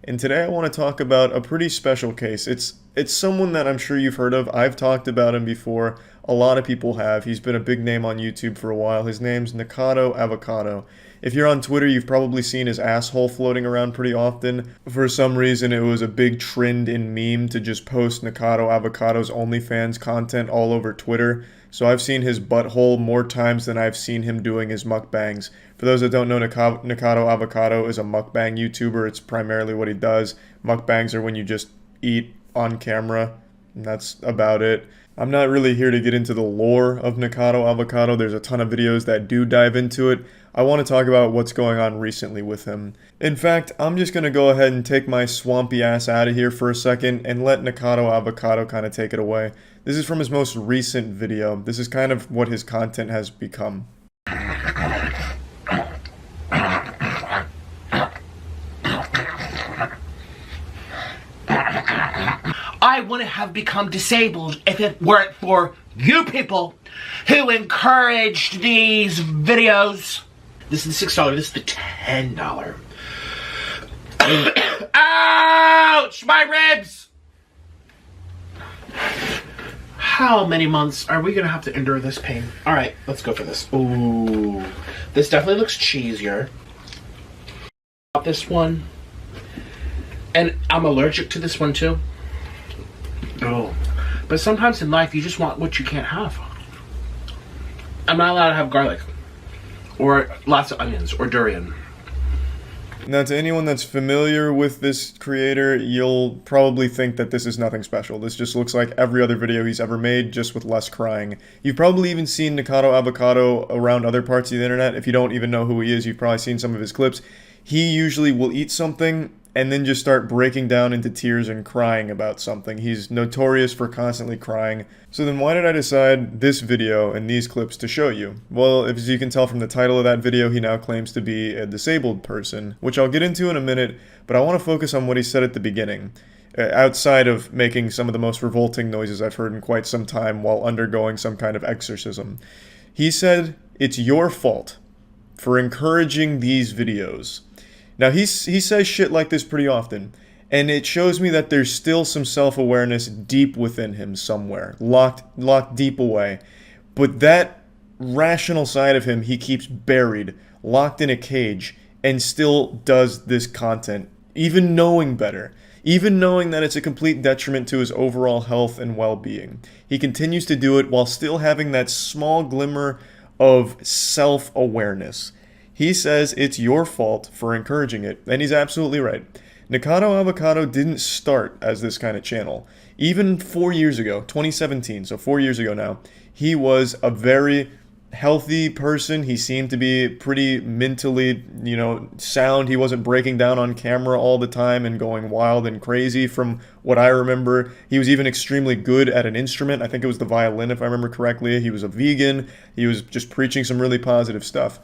And today I want to talk about a pretty special case. It's someone that I'm sure you've heard of. I've talked about him before. A lot of people have. He's been a big name on YouTube for a while. His name's Nikado Avocado. If you're on Twitter, you've probably seen his asshole floating around pretty often. For some reason, it was a big trend in meme to just post Nikado Avocado's OnlyFans content all over Twitter. So I've seen his butthole more times than I've seen him doing his mukbangs. For those that don't know, Nikado Avocado is a mukbang YouTuber. It's primarily what he does. Mukbangs are when you just eat on camera, and that's about it. I'm not really here to get into the lore of Nikado Avocado. There's a ton of videos that do dive into it. I want to talk about what's going on recently with him. In fact, I'm just going to go ahead and take my swampy ass out of here for a second and let Nikado Avocado kind of take it away. This is from his most recent video. This is kind of what his content has become. I wouldn't have become disabled if it weren't for you people who encouraged these videos. This is the $6, this is the $10. Ouch! My ribs! How many months are we gonna have to endure this pain? Alright, let's go for this. Ooh. This definitely looks cheesier. This one. And I'm allergic to this one too. Oh. But sometimes in life you just want what you can't have. I'm not allowed to have garlic. Or lots of onions. Or durian. Now, to anyone that's familiar with this creator, you'll probably think that this is nothing special. This just looks like every other video he's ever made, just with less crying. You've probably even seen Nikado Avocado around other parts of the internet. If you don't even know who he is, you've probably seen some of his clips. He usually will eat something and then just start breaking down into tears and crying about something. He's notorious for constantly crying. So then why did I decide this video and these clips to show you? Well, as you can tell from the title of that video, he now claims to be a disabled person, which I'll get into in a minute, but I want to focus on what he said at the beginning, outside of making some of the most revolting noises I've heard in quite some time while undergoing some kind of exorcism. He said, "It's your fault for encouraging these videos." Now, he says shit like this pretty often, and it shows me that there's still some self-awareness deep within him somewhere, locked deep away. But that rational side of him he keeps buried, locked in a cage, and still does this content, even knowing better, even knowing that it's a complete detriment to his overall health and well-being. He continues to do it while still having that small glimmer of self-awareness. He says it's your fault for encouraging it, and he's absolutely right. Nikado Avocado didn't start as this kind of channel. Even 4 years ago, 2017, so 4 years ago now, he was a very healthy person. He seemed to be pretty mentally, sound. He wasn't breaking down on camera all the time and going wild and crazy from what I remember. He was even extremely good at an instrument. I think it was the violin, if I remember correctly. He was a vegan. He was just preaching some really positive stuff.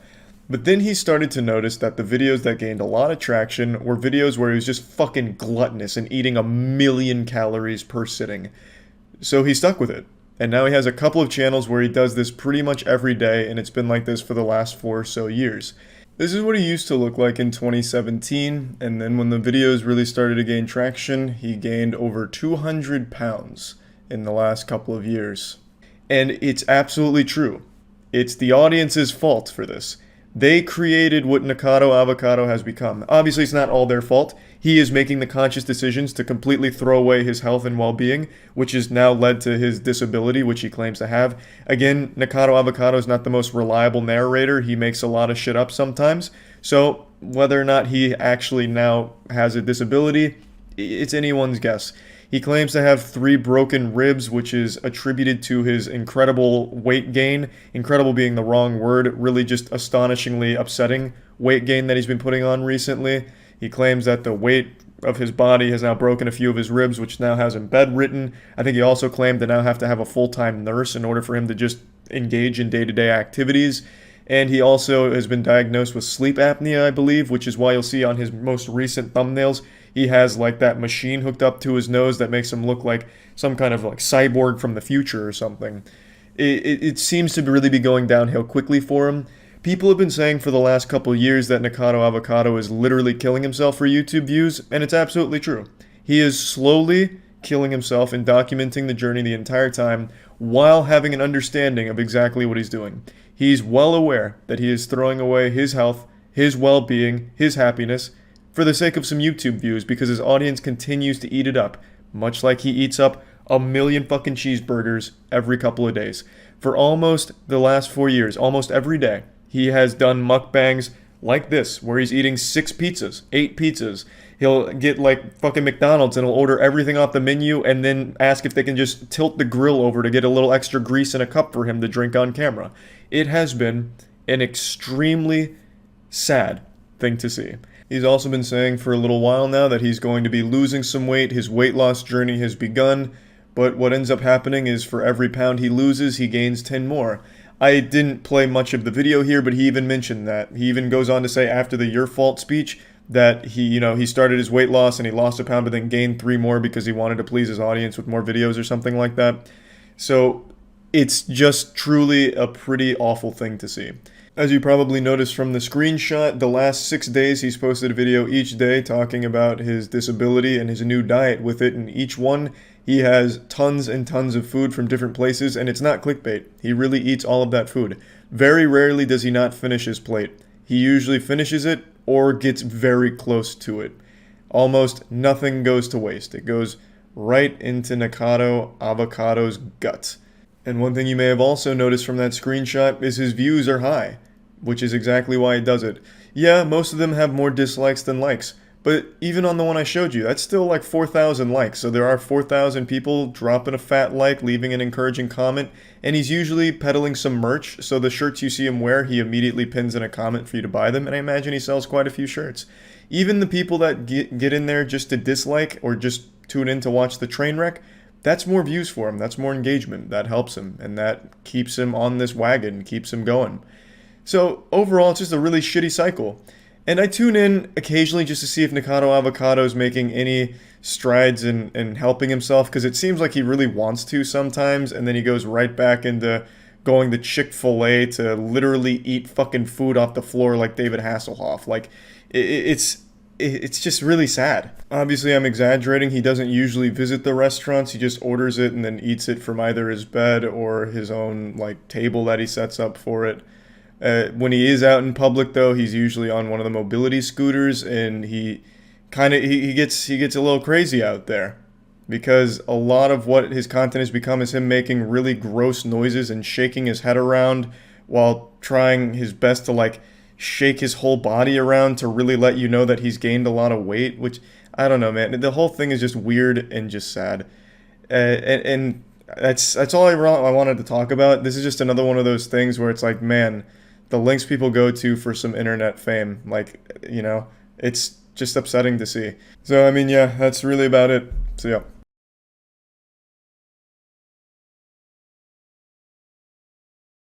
But then he started to notice that the videos that gained a lot of traction were videos where he was just fucking gluttonous and eating 1,000,000 calories per sitting. So he stuck with it. And now he has a couple of channels where he does this pretty much every day, and it's been like this for the last 4 or so years. This is what he used to look like in 2017, and then when the videos really started to gain traction, he gained over 200 pounds in the last couple of years. And it's absolutely true. It's the audience's fault for this. They created what Nikado Avocado has become. Obviously, it's not all their fault. He is making the conscious decisions to completely throw away his health and well-being, which has now led to his disability, which he claims to have. Again, Nikado Avocado is not the most reliable narrator. He makes a lot of shit up sometimes. So, whether or not he actually now has a disability, it's anyone's guess. He claims to have 3 broken ribs, which is attributed to his incredible weight gain. Incredible being the wrong word, really just astonishingly upsetting weight gain that he's been putting on recently. He claims that the weight of his body has now broken a few of his ribs, which now has him bedridden. I think he also claimed to now have to have a full-time nurse in order for him to just engage in day-to-day activities. And he also has been diagnosed with sleep apnea, I believe, which is why you'll see on his most recent thumbnails, he has like that machine hooked up to his nose that makes him look like some kind of like cyborg from the future or something. It seems to really be going downhill quickly for him. People have been saying for the last couple years that Nikado Avocado is literally killing himself for YouTube views, and it's absolutely true. He is slowly killing himself and documenting the journey the entire time while having an understanding of exactly what he's doing. He's well aware that he is throwing away his health, his well-being, his happiness, for the sake of some YouTube views, because his audience continues to eat it up, much like he eats up 1,000,000 fucking cheeseburgers every couple of days. For almost the last 4 years, almost every day, he has done mukbangs like this, where he's eating 6 pizzas, 8 pizzas. He'll get like fucking McDonald's and he'll order everything off the menu and then ask if they can just tilt the grill over to get a little extra grease in a cup for him to drink on camera. It has been an extremely sad thing to see. He's also been saying for a little while now that he's going to be losing some weight. His weight loss journey has begun, but what ends up happening is for every pound he loses, he gains 10 more. I didn't play much of the video here, but he even mentioned that. He even goes on to say after the "your fault" speech that he started his weight loss and he lost a pound but then gained 3 more because he wanted to please his audience with more videos or something like that. So it's just truly a pretty awful thing to see. As you probably noticed from the screenshot, the last 6 days he's posted a video each day talking about his disability and his new diet with it, and each one he has tons and tons of food from different places, and it's not clickbait. He really eats all of that food. Very rarely does he not finish his plate. He usually finishes it or gets very close to it. Almost nothing goes to waste. It goes right into Nikado Avocado's guts. And one thing you may have also noticed from that screenshot is his views are high, which is exactly why he does it. Yeah, most of them have more dislikes than likes, but even on the one I showed you, that's still like 4,000 likes, so there are 4,000 people dropping a fat like, leaving an encouraging comment, and he's usually peddling some merch, so the shirts you see him wear, he immediately pins in a comment for you to buy them, and I imagine he sells quite a few shirts. Even the people that get in there just to dislike, or just tune in to watch the train wreck, that's more views for him, that's more engagement, that helps him, and that keeps him on this wagon, keeps him going. So overall, it's just a really shitty cycle. And I tune in occasionally just to see if Nikado Avocado is making any strides in helping himself, because it seems like he really wants to sometimes, and then he goes right back into going to Chick-fil-A to literally eat fucking food off the floor like David Hasselhoff. Like, it's just really sad. Obviously, I'm exaggerating. He doesn't usually visit the restaurants. He just orders it and then eats it from either his bed or his own, like, table that he sets up for it. When he is out in public, though, he's usually on one of the mobility scooters, and he gets a little crazy out there, because a lot of what his content has become is him making really gross noises and shaking his head around while trying his best to, like, shake his whole body around to really let you know that he's gained a lot of weight, which, I don't know, man. The whole thing is just weird and just sad. And that's all I wanted to talk about. This is just another one of those things where it's like, man, the links people go to for some internet fame, like, you know, it's just upsetting to see. So, I mean, yeah, that's really about it. So, yeah.